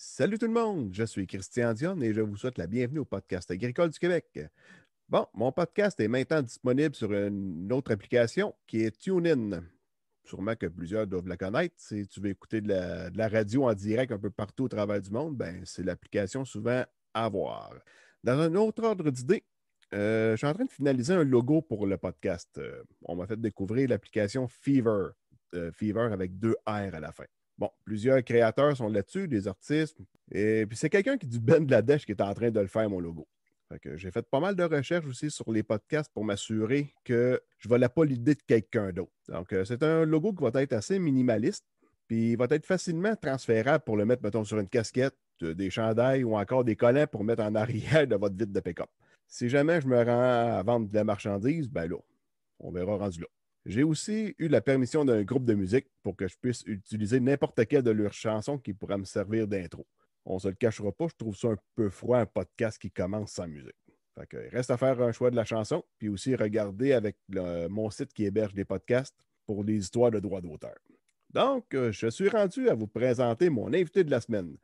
Salut tout le monde, je suis Christian Dion et je vous souhaite la bienvenue au podcast agricole du Québec. Bon, mon podcast est maintenant disponible sur une autre application qui est TuneIn. Sûrement que plusieurs doivent la connaître. Si tu veux écouter de la radio en direct un peu partout au travers du monde, ben, c'est l'application souvent à voir. Dans un autre ordre d'idée, je suis en train de finaliser un logo pour le podcast. On m'a fait découvrir l'application Fever. Fever avec deux R à la fin. Bon, plusieurs créateurs sont là-dessus, des artistes. Et puis c'est quelqu'un qui du Ben Bangladesh qui est en train de le faire, mon logo. Fait que j'ai fait pas mal de recherches aussi sur les podcasts pour m'assurer que je ne volais pas l'idée de quelqu'un d'autre. Donc, c'est un logo qui va être assez minimaliste, puis il va être facilement transférable pour le mettre, mettons, sur une casquette, des chandails ou encore des collants pour mettre en arrière de votre vitre de pick-up. Si jamais je me rends à vendre de la marchandise, ben là, on verra rendu là. J'ai aussi eu la permission d'un groupe de musique pour que je puisse utiliser n'importe quelle de leurs chansons qui pourra me servir d'intro. On ne se le cachera pas, je trouve ça un peu froid, un podcast qui commence sans musique. Fait que, il reste à faire un choix de la chanson, puis aussi regarder avec mon site qui héberge des podcasts pour les histoires de droits d'auteur. Donc, je suis rendu à vous présenter mon invité de la semaine.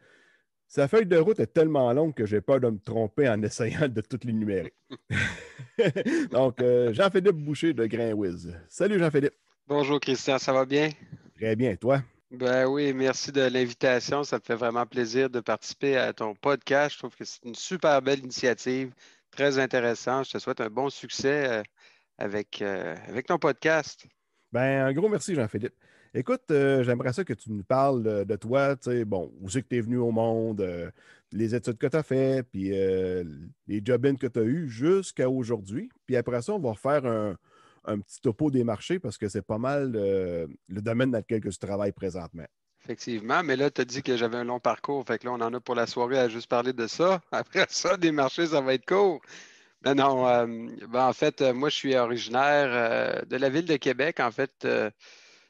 Sa feuille de route est tellement longue que j'ai peur de me tromper en essayant de toutes les numérer. Donc, Jean-Philippe Boucher de Grainwiz. Salut Jean-Philippe. Bonjour Christian, ça va bien? Très bien, toi? Ben oui, merci de l'invitation. Ça me fait vraiment plaisir de participer à ton podcast. Je trouve que c'est une super belle initiative, très intéressant. Je te souhaite un bon succès avec ton podcast. Ben, un gros merci, Jean-Philippe. Écoute, j'aimerais ça que tu nous parles de toi, tu sais, bon, où c'est que tu es venu au monde, les études que tu as faites, puis les job-ins que tu as eus jusqu'à aujourd'hui. Puis après ça, on va refaire un petit topo des marchés parce que c'est pas mal le domaine dans lequel que tu travailles présentement. Effectivement, mais là, tu as dit que j'avais un long parcours. Fait que là, on en a pour la soirée à juste parler de ça. Après ça, des marchés, ça va être court. Mais non, en fait, moi, je suis originaire de la ville de Québec. En fait,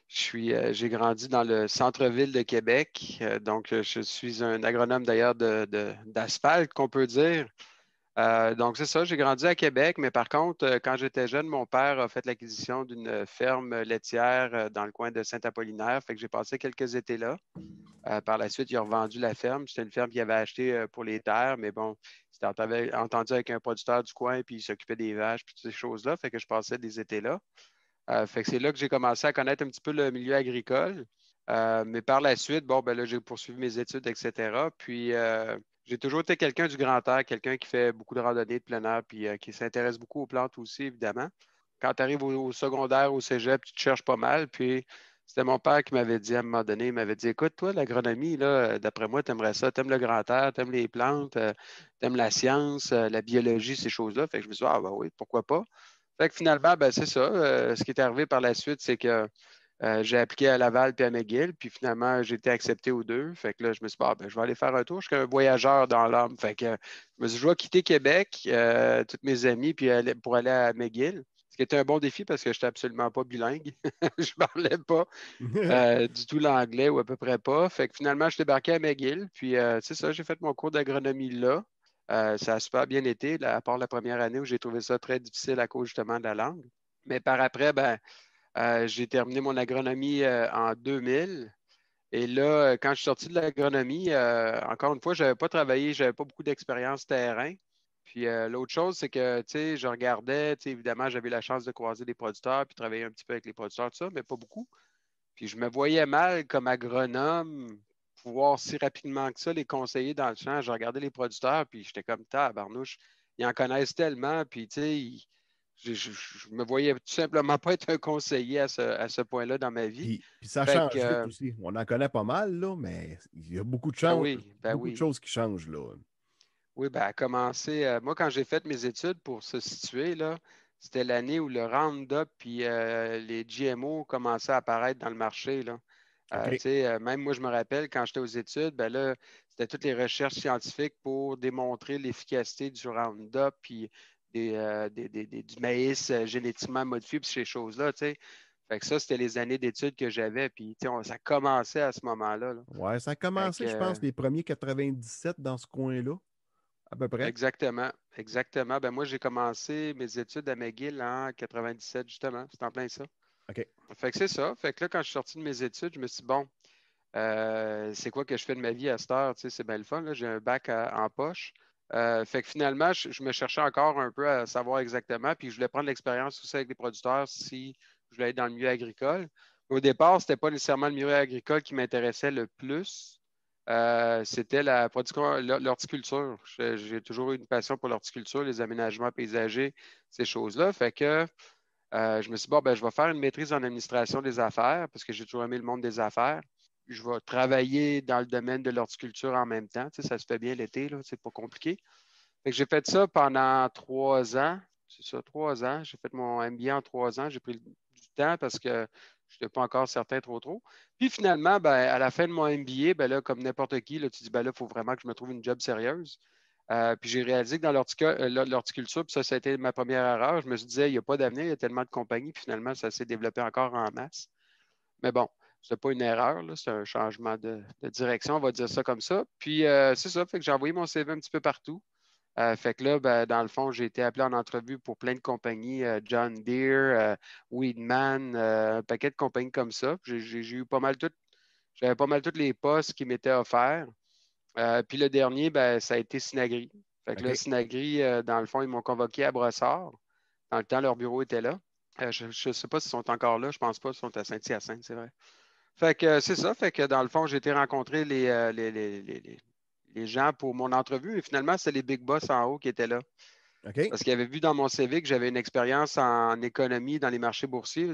j'ai grandi dans le centre-ville de Québec. Donc, je suis un agronome d'ailleurs d'asphalte, qu'on peut dire. Donc, c'est ça, j'ai grandi à Québec, mais par contre, quand j'étais jeune, mon père a fait l'acquisition d'une ferme laitière dans le coin de Saint-Apollinaire. Fait que j'ai passé quelques étés là. Par la suite, il a revendu la ferme. C'était une ferme qu'il avait achetée pour les terres, mais bon, c'était entendu avec un producteur du coin, puis il s'occupait des vaches, puis toutes ces choses-là. Fait que je passais des étés là. Fait que c'est là que j'ai commencé à connaître un petit peu le milieu agricole. Mais par la suite, bon, ben là, j'ai poursuivi mes études, etc. Puis j'ai toujours été quelqu'un du grand air, quelqu'un qui fait beaucoup de randonnées de plein air, puis qui s'intéresse beaucoup aux plantes aussi, évidemment. Quand tu arrives au secondaire, au cégep, tu te cherches pas mal. Puis c'était mon père qui m'avait dit à un moment donné, il m'avait dit, écoute, toi, l'agronomie, là, d'après moi, tu aimerais ça, tu aimes le grand air, tu aimes les plantes, tu aimes la science, la biologie, ces choses-là. Fait que je me suis dit, ah ben oui, pourquoi pas? Fait que finalement, ben, c'est ça. Ce qui est arrivé par la suite, c'est que j'ai appliqué à Laval puis à McGill, puis finalement, j'ai été accepté aux deux. Fait que là, je me suis dit, ah, ben, je vais aller faire un tour. Je suis un voyageur dans l'âme. Fait que je me suis dit, je vais quitter Québec, tous mes amis, puis pour aller à McGill. Ce qui était un bon défi parce que je n'étais absolument pas bilingue. Je ne parlais pas du tout l'anglais ou à peu près pas. Fait que finalement, je débarquais à McGill. Puis c'est ça, j'ai fait mon cours d'agronomie là. Ça a super bien été, là, à part la première année où j'ai trouvé ça très difficile à cause justement de la langue. Mais par après, ben, j'ai terminé mon agronomie en 2000. Et là, quand je suis sorti de l'agronomie, encore une fois, je n'avais pas travaillé, je n'avais pas beaucoup d'expérience terrain. Puis l'autre chose, c'est que, tu sais, je regardais, tu sais, évidemment, j'avais la chance de croiser des producteurs, puis travailler un petit peu avec les producteurs, tout ça, mais pas beaucoup. Puis je me voyais mal comme agronome pouvoir si rapidement que ça les conseiller dans le champ. Je regardais les producteurs, puis j'étais comme tabarnouche. Ils en connaissent tellement, puis tu sais, je me voyais tout simplement pas être un conseiller à ce point-là dans ma vie. Puis ça Fait change que, vite aussi. On en connaît pas mal, là, mais il y a ben oui, ben beaucoup de oui. choses qui changent, là. Oui, ben à commencer. Moi, quand j'ai fait mes études pour se situer, là, c'était l'année où le Roundup puis les GMO commençaient à apparaître dans le marché, là. Tu OK. sais, même moi, je me rappelle, quand j'étais aux études, ben là, c'était toutes les recherches scientifiques pour démontrer l'efficacité du Roundup puis du maïs génétiquement modifié puis ces choses-là, tu sais. Fait que ça, c'était les années d'études que j'avais, puis tu sais, ça commençait à ce moment-là, là. Ouais, ça a Fait commencé, que, je pense, les premiers 97 dans ce coin-là, à peu près. exactement, exactement. Ben moi, j'ai commencé mes études à McGill en 97, justement. C'est en plein ça. OK. Fait que c'est ça. Fait que là, quand je suis sorti de mes études, je me suis dit, bon, c'est quoi que je fais de ma vie à cette heure? Tu sais, c'est bien le fun, là. J'ai un bac en poche. Fait que finalement, je me cherchais encore un peu à savoir exactement, puis je voulais prendre l'expérience aussi avec les producteurs si je voulais être dans le milieu agricole. Au départ, ce n'était pas nécessairement le milieu agricole qui m'intéressait le plus. C'était la production, l'horticulture. J'ai toujours eu une passion pour l'horticulture, les aménagements paysagers, ces choses-là. Fait que je me suis dit, bon, ben, je vais faire une maîtrise en administration des affaires parce que j'ai toujours aimé le monde des affaires. Je vais travailler dans le domaine de l'horticulture en même temps. Tu sais, ça se fait bien l'été, là, c'est pas compliqué. Fait que j'ai fait ça pendant 3 ans. C'est ça, 3 ans. J'ai fait mon MBA en 3 ans. J'ai pris du temps parce que je n'étais pas encore certain trop. Puis finalement, ben, à la fin de mon MBA, ben là, comme n'importe qui, là, tu dis, ben là, il faut vraiment que je me trouve une job sérieuse. Puis j'ai réalisé que dans l'horticulture, puis ça a été ma première erreur. Je me suis dit, il n'y a pas d'avenir, il y a tellement de compagnies, puis finalement, ça s'est développé encore en masse. Mais bon, ce n'est pas une erreur, là, c'est un changement de direction, on va dire ça comme ça. Puis c'est ça, fait que j'ai envoyé mon CV un petit peu partout. Fait que là, ben, dans le fond, j'ai été appelé en entrevue pour plein de compagnies, John Deere, Weedman, un paquet de compagnies comme ça. J'ai eu pas mal j'avais pas mal tous les postes qui m'étaient offerts. Puis le dernier, ben, ça a été Synagri. Fait que là, OK. Synagri, dans le fond, ils m'ont convoqué à Brossard. Dans le temps, leur bureau était là. Je ne sais pas s'ils sont encore là. Je pense pas. Ils sont à Saint-Hyacinthe, c'est vrai. Fait que c'est ça. Fait que dans le fond, j'ai été rencontrer les gens pour mon entrevue. Et finalement, c'est les big boss en haut qui étaient là. OK. Parce qu'ils avaient vu dans mon CV que j'avais une expérience en économie dans les marchés boursiers.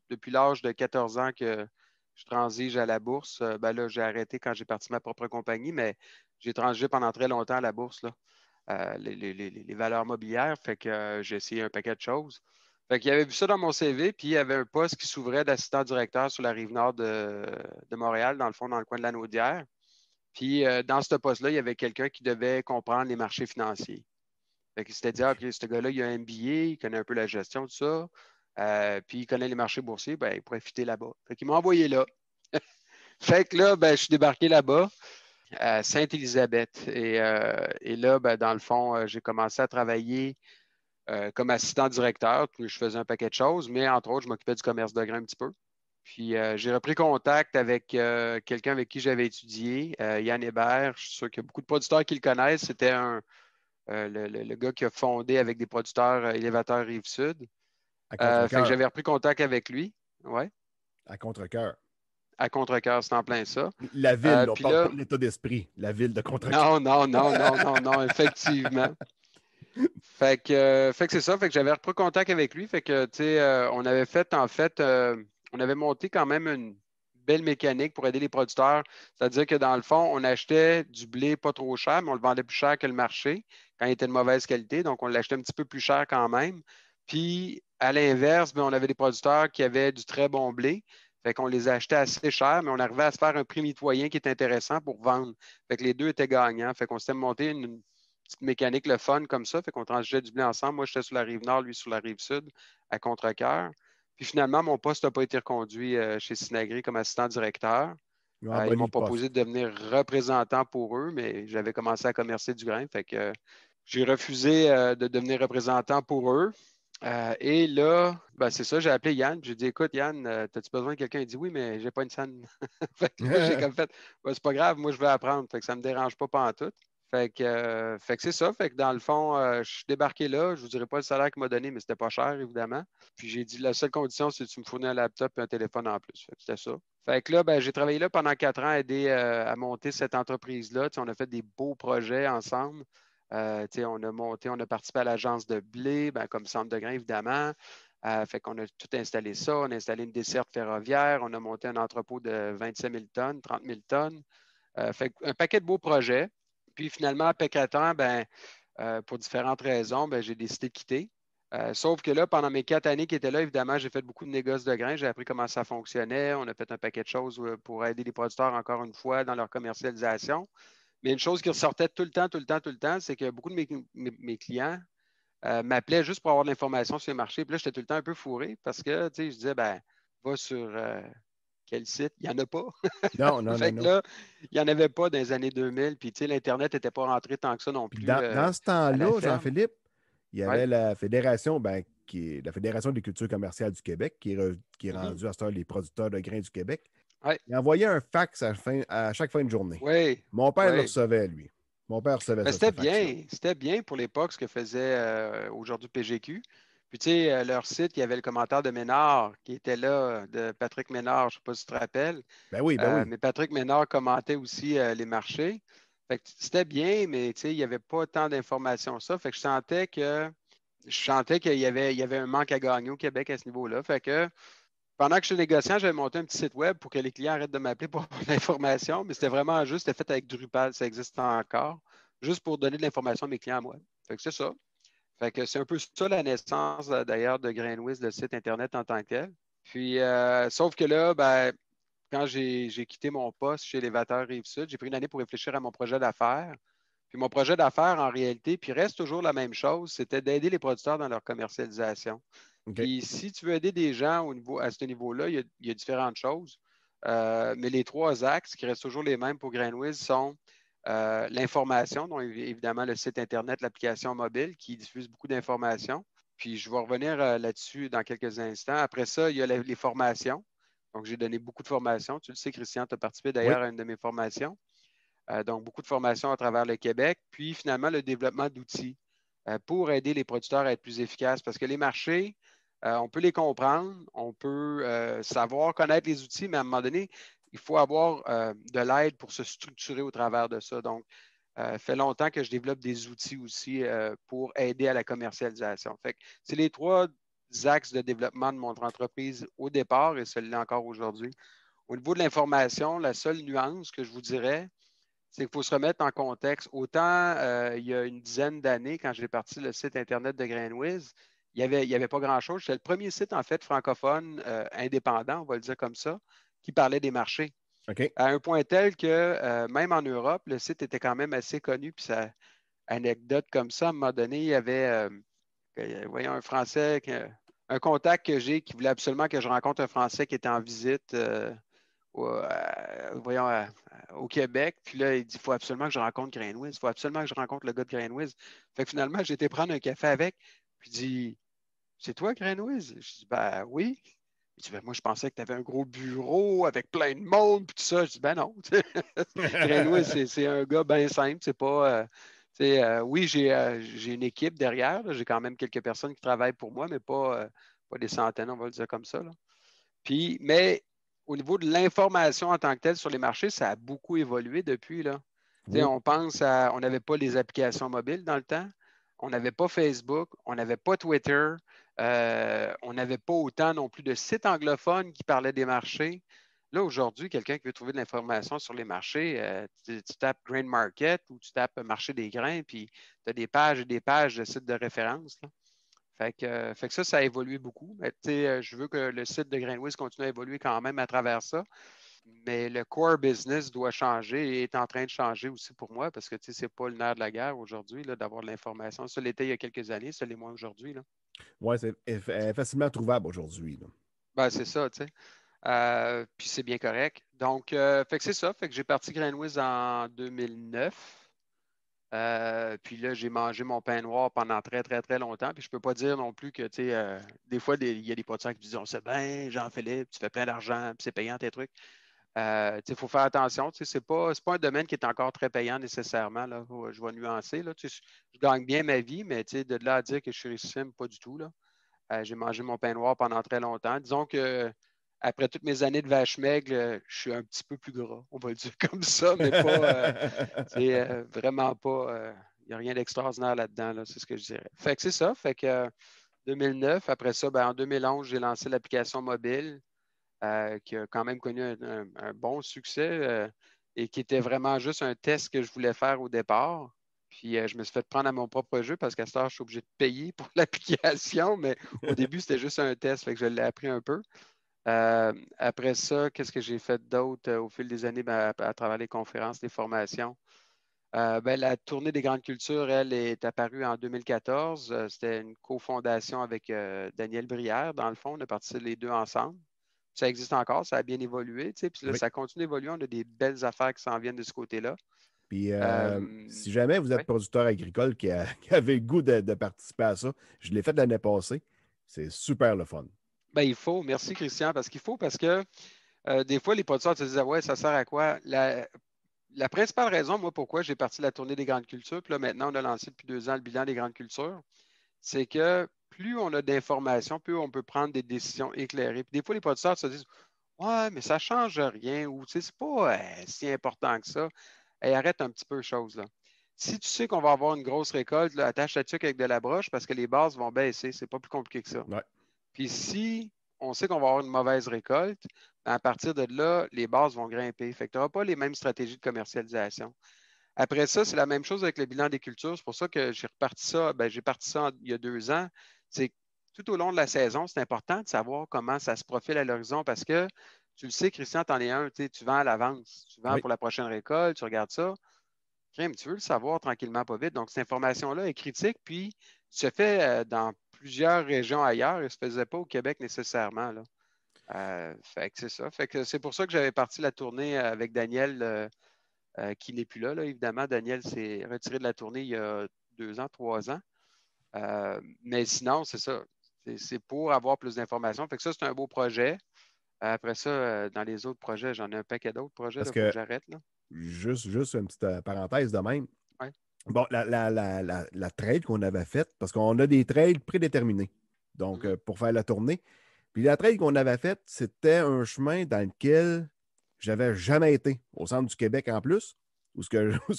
Depuis l'âge de 14 ans que je transige à la bourse. Ben là, j'ai arrêté quand j'ai parti ma propre compagnie, mais j'ai transigé pendant très longtemps à la bourse, là. Les valeurs mobilières. Fait que j'ai essayé un paquet de choses. Fait qu'il avait vu ça dans mon CV, puis il y avait un poste qui s'ouvrait d'assistant directeur sur la rive nord de Montréal, dans le fond, dans le coin de la Naudière. Puis dans ce poste-là, il y avait quelqu'un qui devait comprendre les marchés financiers. Fait qu'il s'était dit, ah, puis ce gars-là, il a un MBA, il connaît un peu la gestion, tout ça. Puis il connaît les marchés boursiers, ben, il pourrait fitter là-bas. Fait qu'il m'a envoyé là. Fait que là, ben, je suis débarqué là-bas, à Sainte-Élisabeth. Et là, ben, dans le fond, j'ai commencé à travailler comme assistant directeur. Puis je faisais un paquet de choses, mais entre autres, je m'occupais du commerce de grains un petit peu. Puis j'ai repris contact avec quelqu'un avec qui j'avais étudié, Yann Hébert. Je suis sûr qu'il y a beaucoup de producteurs qui le connaissent. C'était le gars qui a fondé avec des producteurs élévateurs Rive-Sud. À Fait que contre-cœur. j'avais repris contact avec lui. Ouais, À contre-cœur. à contre-cœur, c'est en plein ça. La ville, on Puis parle pas là, de l'état d'esprit. La ville de contre-cœur. non, non, non, non, non, non, effectivement. Fait que c'est ça. Fait que j'avais repris contact avec lui. Fait que, tu sais, on avait fait, en fait, on avait monté quand même une belle mécanique pour aider les producteurs. C'est-à-dire que dans le fond, on achetait du blé pas trop cher, mais on le vendait plus cher que le marché quand il était de mauvaise qualité. Donc, on l'achetait un petit peu plus cher quand même. Puis, à l'inverse, ben, on avait des producteurs qui avaient du très bon blé. Fait qu'on les achetait assez cher, mais on arrivait à se faire un prix mitoyen qui est intéressant pour vendre. Fait que les deux étaient gagnants. Fait qu'on s'était monté une petite mécanique, le fun comme ça. Fait qu'on transigeait du blé ensemble. Moi, j'étais sur la rive nord, lui sur la rive sud, à Contrecœur. Puis finalement, mon poste n'a pas été reconduit chez Synagri comme assistant directeur. Ils ont Ils aboli m'ont le proposé poste. de devenir représentant pour eux, mais j'avais commencé à commercer du grain. Fait que j'ai refusé de devenir représentant pour eux. Et là, ben, c'est ça, j'ai appelé Yann. J'ai dit, écoute, Yann, as-tu besoin de quelqu'un? Il dit oui, mais j'ai pas une scène. Fait que là, j'ai comme fait, ben, c'est pas grave, moi je veux apprendre. Fait que ça me dérange pas pantoute. Fait que c'est ça. Fait que dans le fond, je suis débarqué là. Je vous dirai pas le salaire qu'il m'a donné, mais c'était pas cher, évidemment. Puis j'ai dit la seule condition, c'est que tu me fournis un laptop et un téléphone en plus. Fait que c'était ça. Fait que là, ben, j'ai travaillé là pendant 4 ans, aidé à monter cette entreprise-là. Tu sais, on a fait des beaux projets ensemble. Tu sais, on a monté, on a participé à l'agence de blé, ben, comme centre de grain, évidemment. Fait qu'on a tout installé ça. On a installé une desserte ferroviaire. On a monté un entrepôt de 25 000 tonnes, 30 000 tonnes. Fait un paquet de beaux projets. Puis finalement, après 4 ans, ben, pour différentes raisons, ben, j'ai décidé de quitter. Sauf que là, pendant mes 4 années qui étaient là, évidemment, j'ai fait beaucoup de négoces de grains. J'ai appris comment ça fonctionnait. On a fait un paquet de choses pour aider les producteurs, encore une fois, dans leur commercialisation. Mais une chose qui ressortait tout le temps, tout le temps, tout le temps, c'est que beaucoup de mes clients m'appelaient juste pour avoir de l'information sur le marché. Puis là, j'étais tout le temps un peu fourré parce que, tu sais, je disais, ben, va sur quel site? Il n'y en a pas. Non, non, non, Fait que non. là, il n'y en avait pas dans les années 2000. Puis, tu sais, l'Internet n'était pas rentré tant que ça non Puis plus dans ce à la temps-là, ferme. Jean-Philippe, il y Oui. avait la fédération, ben, qui est la Fédération des cultures commerciales du Québec, qui est Mhm. rendue à cette heure les producteurs de grains du Québec. Ouais. Il envoyait un fax à chaque fin de journée. Oui, Mon père le oui. recevait, lui. Mon père recevait Mais ça, ce fax-là. c'était bien pour l'époque ce que faisait aujourd'hui PGQ. Puis tu sais, leur site, il y avait le commentaire de Ménard qui était là, de Patrick Ménard, je ne sais pas si tu te rappelles. Ben oui. Mais Patrick Ménard commentait aussi les marchés. Fait que c'était bien, mais tu sais, il n'y avait pas tant d'informations que ça. Fait que je sentais qu'il y avait un manque à gagner au Québec à ce niveau-là. Fait que pendant que je suis négociant, j'avais monté un petit site web pour que les clients arrêtent de m'appeler pour avoir de l'information, mais c'était vraiment juste, c'était fait avec Drupal, ça existe encore, juste pour donner de l'information à mes clients à moi. Fait que c'est ça. Fait que c'est un peu ça la naissance d'ailleurs de GrainWiz, le site Internet en tant que tel. Puis, sauf que là, ben, quand j'ai quitté mon poste chez Lévateur Rive-Sud, j'ai pris une année pour réfléchir à mon projet d'affaires. Puis mon projet d'affaires, en réalité, puis reste toujours la même chose, c'était d'aider les producteurs dans leur commercialisation. OK. Puis si tu veux aider des gens à ce niveau-là, il y a différentes choses. Mais les trois axes qui restent toujours les mêmes pour GrainWiz sont l'information, donc évidemment le site Internet, l'application mobile qui diffuse beaucoup d'informations. Puis je vais revenir là-dessus dans quelques instants. Après ça, il y a les formations. Donc, j'ai donné beaucoup de formations. Tu le sais, Christian, tu as participé Oui. d'ailleurs à une de mes formations. Donc, beaucoup de formations à travers le Québec. Puis, finalement, le développement d'outils pour aider les producteurs à être plus efficaces. Parce que les marchés, on peut les comprendre, on peut savoir connaître les outils, mais à un moment donné, il faut avoir de l'aide pour se structurer au travers de ça. Donc, ça fait longtemps que je développe des outils aussi pour aider à la commercialisation. Fait que c'est les trois axes de développement de mon entreprise au départ et celui-là encore aujourd'hui. Au niveau de l'information, la seule nuance que je vous dirais, c'est qu'il faut se remettre en contexte. Autant il y a une dizaine d'années, quand j'ai parti le site Internet de GrainWiz, il y avait pas grand-chose. C'était le premier site, en fait, francophone indépendant, on va le dire comme ça, qui parlait des marchés. OK. À un point tel que même en Europe, le site était quand même assez connu. Puis ça, anecdote comme ça, à un moment donné, il y avait voyons, un Français, un contact que j'ai qui voulait absolument que je rencontre un Français qui était en visite voyons, au Québec. Puis là, il dit, il faut absolument que je rencontre GrainWiz. Il faut absolument que je rencontre le gars de GrainWiz. Fait que finalement, j'ai été prendre un café avec. Puis il dit, c'est toi, GrainWiz? Je dis, ben oui. Il dit, ben, moi, je pensais que tu avais un gros bureau avec plein de monde, puis tout ça. Je dis, ben non. GrainWiz, c'est un gars bien simple. C'est pas. Oui, j'ai une équipe derrière. J'ai quand même quelques personnes qui travaillent pour moi, mais pas des centaines, on va le dire comme ça. Là. Puis, mais au niveau de l'information en tant que telle sur les marchés, ça a beaucoup évolué depuis. Là. Oui. On n'avait pas les applications mobiles dans le temps, on n'avait pas Facebook, on n'avait pas Twitter, on n'avait pas autant non plus de sites anglophones qui parlaient des marchés. Là, aujourd'hui, quelqu'un qui veut trouver de l'information sur les marchés, tu tapes Grain Market ou tu tapes Marché des grains, puis tu as des pages et des pages de sites de référence. Là. Fait que ça a évolué beaucoup. Mais, je veux que le site de GrainWiz continue à évoluer quand même à travers ça. Mais le core business doit changer et est en train de changer aussi pour moi parce que ce n'est pas le nerf de la guerre aujourd'hui d'avoir de l'information. Ça l'était il y a quelques années, ça l'est moins aujourd'hui. Là. Oui, c'est facilement trouvable aujourd'hui, là. Ben, c'est ça, tu sais. Puis c'est bien correct. Donc, fait que c'est ça. Fait que j'ai parti GrainWiz en 2009. Puis là, j'ai mangé mon pain noir pendant très, très, très longtemps. Puis je ne peux pas dire non plus que, tu sais, des fois, il y a des producteurs qui disent, on sait bien, Jean-Philippe, tu fais plein d'argent, puis c'est payant tes trucs. Il faut faire attention. C'est pas un domaine qui est encore très payant nécessairement. Là. Je vais nuancer. Là. Je gagne bien ma vie, mais de là à dire que je suis richissime, pas du tout. Là. J'ai mangé mon pain noir pendant très longtemps. Disons que après toutes mes années de vache maigre, je suis un petit peu plus gras. On va le dire comme ça, mais pas. C'est vraiment pas. Il n'y a rien d'extraordinaire là-dedans, là, c'est ce que je dirais. Fait que c'est ça. Fait que 2009, après ça, ben, en 2011, j'ai lancé l'application mobile qui a quand même connu un bon succès et qui était vraiment juste un test que je voulais faire au départ. Puis je me suis fait prendre à mon propre jeu parce qu'à ce temps, je suis obligé de payer pour l'application, mais au début, c'était juste un test, fait que je l'ai appris un peu. Après ça, qu'est-ce que j'ai fait d'autre au fil des années à travers les conférences, les formations? Ben, la tournée des grandes cultures, elle, est apparue en 2014. C'était une cofondation avec Daniel Brière. Dans le fond, on a parti les deux ensemble. Ça existe encore, ça a bien évolué. Puis là, Oui. ça continue d'évoluer. On a des belles affaires qui s'en viennent de ce côté-là. Puis, Euh, si jamais vous êtes ouais. producteur agricole qui avait le goût de participer à ça, je l'ai fait l'année passée. C'est super le fun. Ben, il faut. Merci, Christian, parce qu'il faut, parce que Des fois, les producteurs te disent ouais, ça sert à quoi? La principale raison, moi, pourquoi j'ai parti la tournée des grandes cultures, puis là, maintenant, on a lancé depuis 2 ans le bilan des grandes cultures, c'est que plus on a d'informations, plus on peut prendre des décisions éclairées. Puis des fois, les producteurs se disent ouais, mais ça ne change rien ou tu sais, c'est pas si important que ça. Hey, arrête un petit peu les choses, là. Si tu sais qu'on va avoir une grosse récolte, là, attache ta tuque avec de la broche parce que les bases vont baisser. C'est pas plus compliqué que ça. Ouais. Puis si on sait qu'on va avoir une mauvaise récolte, ben, à partir de là, les bases vont grimper. Fait que tu n'auras pas les mêmes stratégies de commercialisation. Après ça, c'est la même chose avec le bilan des cultures. C'est pour ça que j'ai reparti ça, ben, j'ai parti ça il y a 2 ans. C'est que tout au long de la saison, c'est important de savoir comment ça se profile à l'horizon parce que tu le sais, Christian, t'en es un, tu vends à l'avance. Tu vends Oui. pour la prochaine récolte, tu regardes ça. Crème, tu veux le savoir tranquillement, pas vite. Donc, cette information-là est critique, puis se fait dans plusieurs régions ailleurs et ne se faisait pas au Québec nécessairement, là. Fait que c'est ça. Fait que c'est pour ça que j'avais parti la tournée avec Daniel, qui n'est plus là, là. Évidemment, Daniel s'est retiré de la tournée il y a 2 ans, 3 ans. Mais sinon, c'est ça. C'est pour avoir plus d'informations. Fait que ça, c'est un beau projet. Après ça, dans les autres projets, j'en ai un paquet d'autres projets. Parce Il faut que que, j'arrête, là. juste une petite parenthèse de même. Ouais. Bon, la trail qu'on avait faite, parce qu'on a des trails prédéterminés, donc Mhm. pour faire la tournée. Puis la trail qu'on avait faite, c'était un chemin dans lequel j'avais jamais été, au centre du Québec en plus, où ce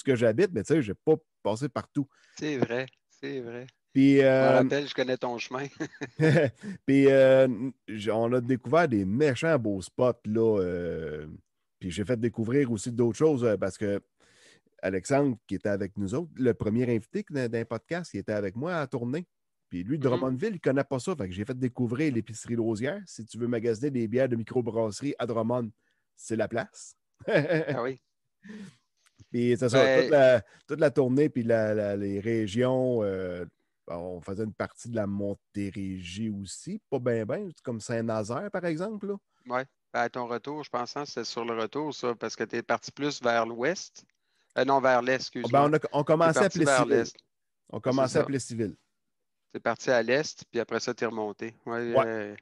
que j'habite, mais tu sais, je n'ai pas passé partout. C'est vrai, c'est vrai. Puis, Je m'en rappelle, je connais ton chemin. puis on a découvert des méchants beaux spots, là. Puis j'ai fait découvrir aussi d'autres choses parce que Alexandre, qui était avec nous autres, le premier invité d'un podcast, qui était avec moi à tourner. Puis lui, Mhm. Drummondville, il ne connaît pas ça. Fait que j'ai fait découvrir l'épicerie Lausière. Si tu veux magasiner des bières de microbrasserie à Drummond, c'est la place. Ah oui. Puis c'est ça, Ben, toute la tournée, puis les régions, on faisait une partie de la Montérégie aussi, pas bien, bien, comme Saint-Nazaire, par exemple. Là. ouais. Ben, à ton retour, je pense que c'est sur le retour, ça, parce que tu es parti plus vers l'ouest. Non, vers l'est, Ben, excuse-moi. on Tu es commençait à parti vers Plessisville. l'est. On Ouais, c'est commençait à ça. Plessisville. Tu es parti à l'est, puis après ça, tu es remonté. Ouais, Ouais.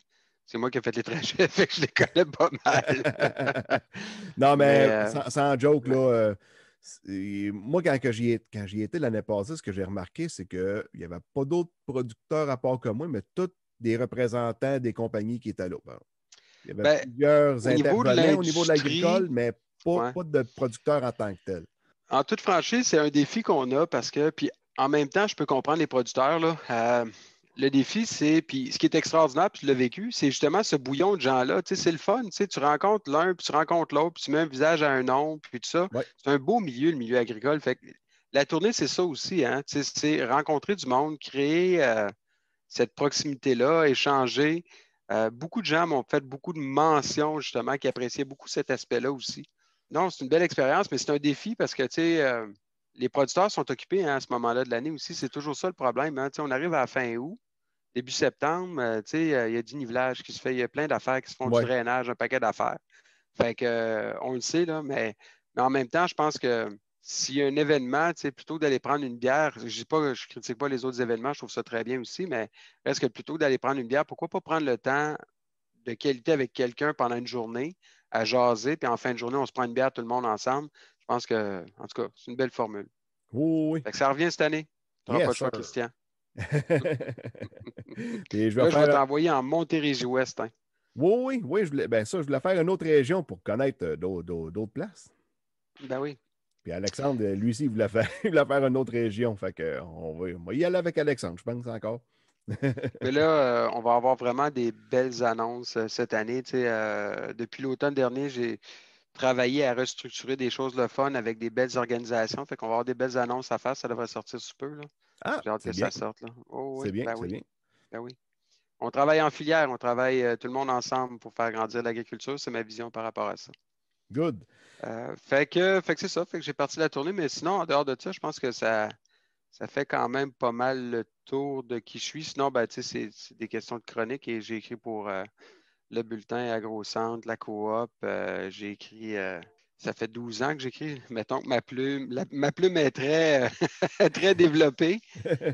c'est moi qui ai fait les trajets, fait que je les connais pas mal. Non, Mais, mais sans joke, là, ouais. moi, quand j'y étais l'année passée, ce que j'ai remarqué, c'est qu'il n'y avait pas d'autres producteurs à part que moi, mais tous des représentants des compagnies qui étaient là. Bon, il y avait Ben, plusieurs au niveau de intervenants au niveau de l'industrie, l'agricole, mais ouais. pas de producteurs en tant que tel. En toute franchise, c'est un défi qu'on a parce que, puis en même temps, je peux comprendre les producteurs, là. Le défi, c'est, puis ce qui est extraordinaire, puis tu l'as vécu, c'est justement ce bouillon de gens-là. Tu sais, c'est le fun. Tu sais, tu rencontres l'un, puis tu rencontres l'autre, puis tu mets un visage à un nom, puis tout ça. Oui, C'est un beau milieu, le milieu agricole. Fait que la tournée, c'est ça aussi, hein. Tu sais, c'est rencontrer du monde, créer cette proximité-là, échanger. Beaucoup de gens m'ont fait beaucoup de mentions, justement, qui appréciaient beaucoup cet aspect-là aussi. Non, c'est une belle expérience, mais c'est un défi parce que, tu sais, les producteurs sont occupés hein, à ce moment-là de l'année aussi. C'est toujours ça le problème. Hein. Tu sais, on arrive à la fin août, début septembre, tu sais, il y a du nivelage qui se fait, il y a plein d'affaires qui se font du oui. drainage, un paquet d'affaires. Fait que, on le sait, là, mais en même temps, je pense que s'il y a un événement, tu sais, plutôt que d'aller prendre une bière, je dis pas, je critique pas les autres événements, je trouve ça très bien aussi, mais reste que plutôt que d'aller prendre une bière, pourquoi pas prendre le temps de qualité avec quelqu'un pendant une journée à jaser, puis en fin de journée, on se prend une bière tout le monde ensemble. Je pense que, en tout cas, c'est une belle formule. Oui, oui. Fait que ça revient cette année. Tu n'auras pas Yes, le choix, sir. Christian. Puis je vais Là, je vais faire. t'envoyer en Montérégie-Ouest. Hein. Oui, oui, oui. Je voulais faire une autre région pour connaître d'autres places. Ben oui. Puis Alexandre, lui aussi, il voulait faire, il voulait faire une autre région. Fait que on va y aller avec Alexandre, je pense encore. Mais là, on va avoir vraiment des belles annonces cette année. Tu sais, depuis l'automne dernier, j'ai travaillé à restructurer des choses le fun avec des belles organisations. Fait qu'on va avoir des belles annonces à faire. Ça devrait sortir sous peu, là. Ah, J'ai hâte que c'est bien. ça sorte, là. Oh C'est oui, bien, ben c'est oui, bien. ben oui. On travaille en filière, on travaille tout le monde ensemble pour faire grandir l'agriculture. C'est ma vision par rapport à ça. Good. Fait que c'est ça. Fait que j'ai parti la tournée, mais sinon, en dehors de ça, je pense que ça fait quand même pas mal le tour de qui je suis. Sinon, ben, tu sais, c'est des questions de chronique et j'ai écrit pour le bulletin AgroCentre, la coop. J'ai écrit, ça fait 12 ans que j'écris. Mettons que ma plume est très, très développée.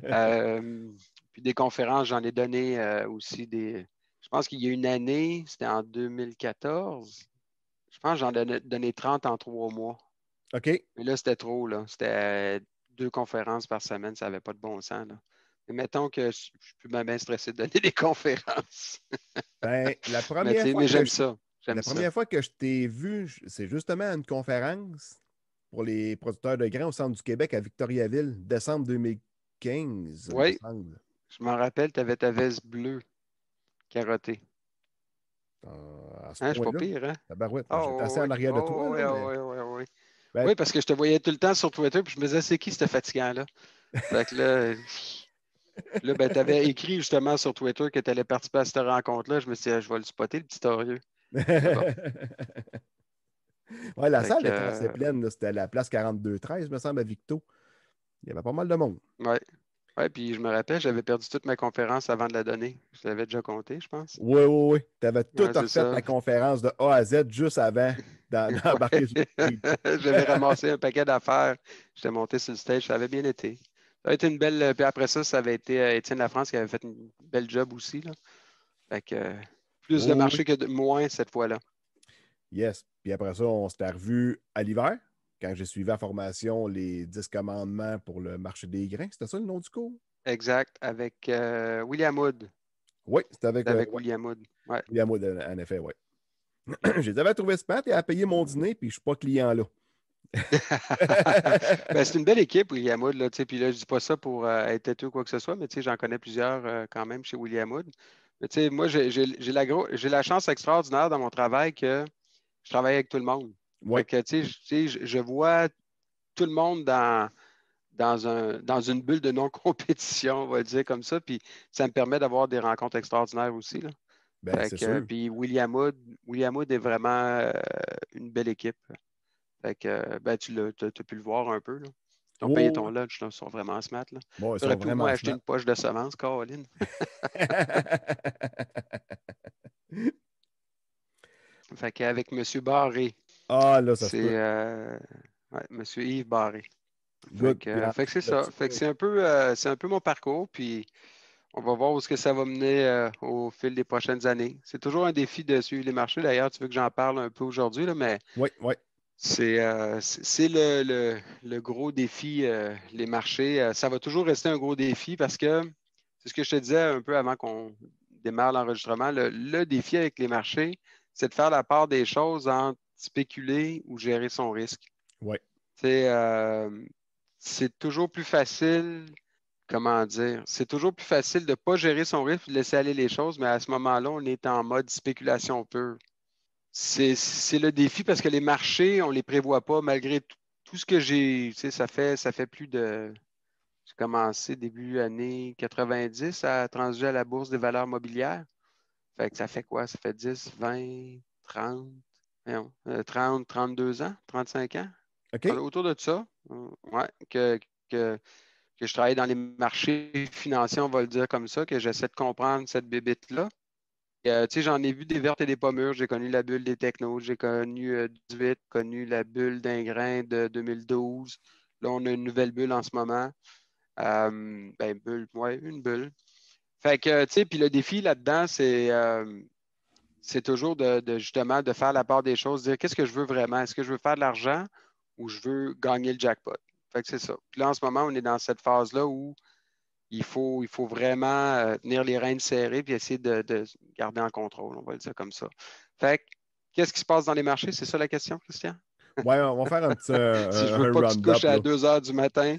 Euh, puis des conférences, j'en ai donné aussi des. Je pense qu'il y a une année, c'était en 2014. Je pense que j'en ai donné 30 en 3 mois. OK. Mais là, c'était trop, là. C'était 2 conférences par semaine, ça n'avait pas de bon sens, là. Mais mettons que je suis plus bien stressé de donner des conférences. Ben, Mais j'aime ça. la J'aime ça. première fois que je t'ai vu, c'est justement à une conférence pour les producteurs de grains au Centre du Québec à Victoriaville, décembre 2015, me Oui, semble. je m'en rappelle, tu avais ta veste bleue carottée. À ce Hein, je suis pas point-là, pire, hein? la barouette. J'étais Oh, assez en oui, arrière de toi, oh, là, oui, mais oh, oui, oui, oui. ben, Oui, parce que je te voyais tout le temps sur Twitter, puis je me disais, c'est qui ce fatigant-là? Fait que là ben, tu avais écrit justement sur Twitter que tu allais participer à cette rencontre-là. Je me suis dit, ah, je vais le spotter, le petit orieux. Mais bon. ouais, la Fait salle que, était assez pleine, là. C'était à la place 42-13, me semble, à Victo. Il y avait pas mal de monde. ouais. Ouais, puis je me rappelle, j'avais perdu toute ma conférence avant de la donner. Je l'avais déjà compté, je pense. Oui, oui, oui. Tu avais tout Ouais, c'est refait ça. ta conférence de A à Z juste avant Ouais. d'embarquer sur le stage. J'avais ramassé un paquet d'affaires. J'étais monté sur le stage, ça avait bien été. Ça a été une belle. Puis après ça, ça avait été Étienne Lafrance qui avait fait une belle job aussi, là. Fait que plus de Oui, oui. marché que de moins cette fois-là. Yes. Puis après ça, on s'était revus à l'hiver, quand j'ai suivi la formation Les 10 commandements pour le marché des grains. C'était ça le nom du cours? Exact, avec William Wood. Oui, c'était avec C'était avec ouais, William Wood. Ouais. William Wood, en effet, oui. Puis- Je les avais trouvés smart et à payer mon dîner, puis je ne suis pas client là. Ben, c'est une belle équipe, William Wood. Là, tu sais, puis là, je dis pas ça pour être têteux ou quoi que ce soit, mais tu sais, j'en connais plusieurs quand même chez William Wood. Mais tu sais, moi, j'ai la chance extraordinaire dans mon travail que je travaille avec tout le monde. Oui, Fait que je vois tout le monde dans une bulle de non-compétition, on va le dire comme ça. Puis ça me permet d'avoir des rencontres extraordinaires aussi, là. ben Fait c'est que, sûr. puis William Wood est vraiment une belle équipe. Fait que, ben, t'as pu le voir un peu, là. Ils ont payé ton Oui, lunch, là, ils sont vraiment smart, là. bon, ils Tu aurais sont pu au moins vraiment acheter smart. une poche de semences, Caroline. Fait qu'avec M. Barré, Ah, là, ça se peut. c'est ouais, M. Yves Barré. Good. Puis Fait que c'est de ça. ça, Fait que c'est un peu mon parcours, puis on va voir où est-ce que ça va mener au fil des prochaines années. C'est toujours un défi de suivre les marchés. D'ailleurs, tu veux que j'en parle un peu aujourd'hui, là, mais oui, oui. c'est le gros défi, les marchés. Ça va toujours rester un gros défi parce que c'est ce que je te disais un peu avant qu'on démarre l'enregistrement. Le défi avec les marchés, c'est de faire la part des choses entre spéculer ou gérer son risque. Oui. C'est c'est toujours plus facile, comment dire, c'est toujours plus facile de ne pas gérer son risque et de laisser aller les choses, mais à ce moment-là, on est en mode spéculation pure. C'est le défi parce que les marchés, on ne les prévoit pas malgré tout ce que j'ai. Tu sais, ça fait plus de. J'ai commencé début années 90 à transiger à la bourse des valeurs mobilières. Fait que ça fait quoi? Ça fait 10, 20, 30, voyons, 30, 32 ans, 35 ans? OK. Autour de ça, ouais, que je travaille dans les marchés financiers, on va le dire comme ça, que j'essaie de comprendre cette bébite-là. Tu sais, j'en ai vu des vertes et des pas mûres. J'ai connu la bulle des technos. J'ai connu 18, connu la bulle d'un grain de 2012. Là, on a une nouvelle bulle en ce moment. Ben, bulle, ouais, une bulle. Fait que, tu sais, puis le défi là-dedans, c'est toujours justement de faire la part des choses, dire qu'est-ce que je veux vraiment? Est-ce que je veux faire de l'argent ou je veux gagner le jackpot? Fait que c'est ça. Puis là, en ce moment, on est dans cette phase-là où il faut vraiment tenir les rênes serrées et essayer de garder en contrôle, on va le dire comme ça. Fait que, qu'est-ce qui se passe dans les marchés? C'est ça la question, Christian? Ouais, on va faire un petit Si je veux un pas que tu te couches round-up, à là. 2 heures du matin.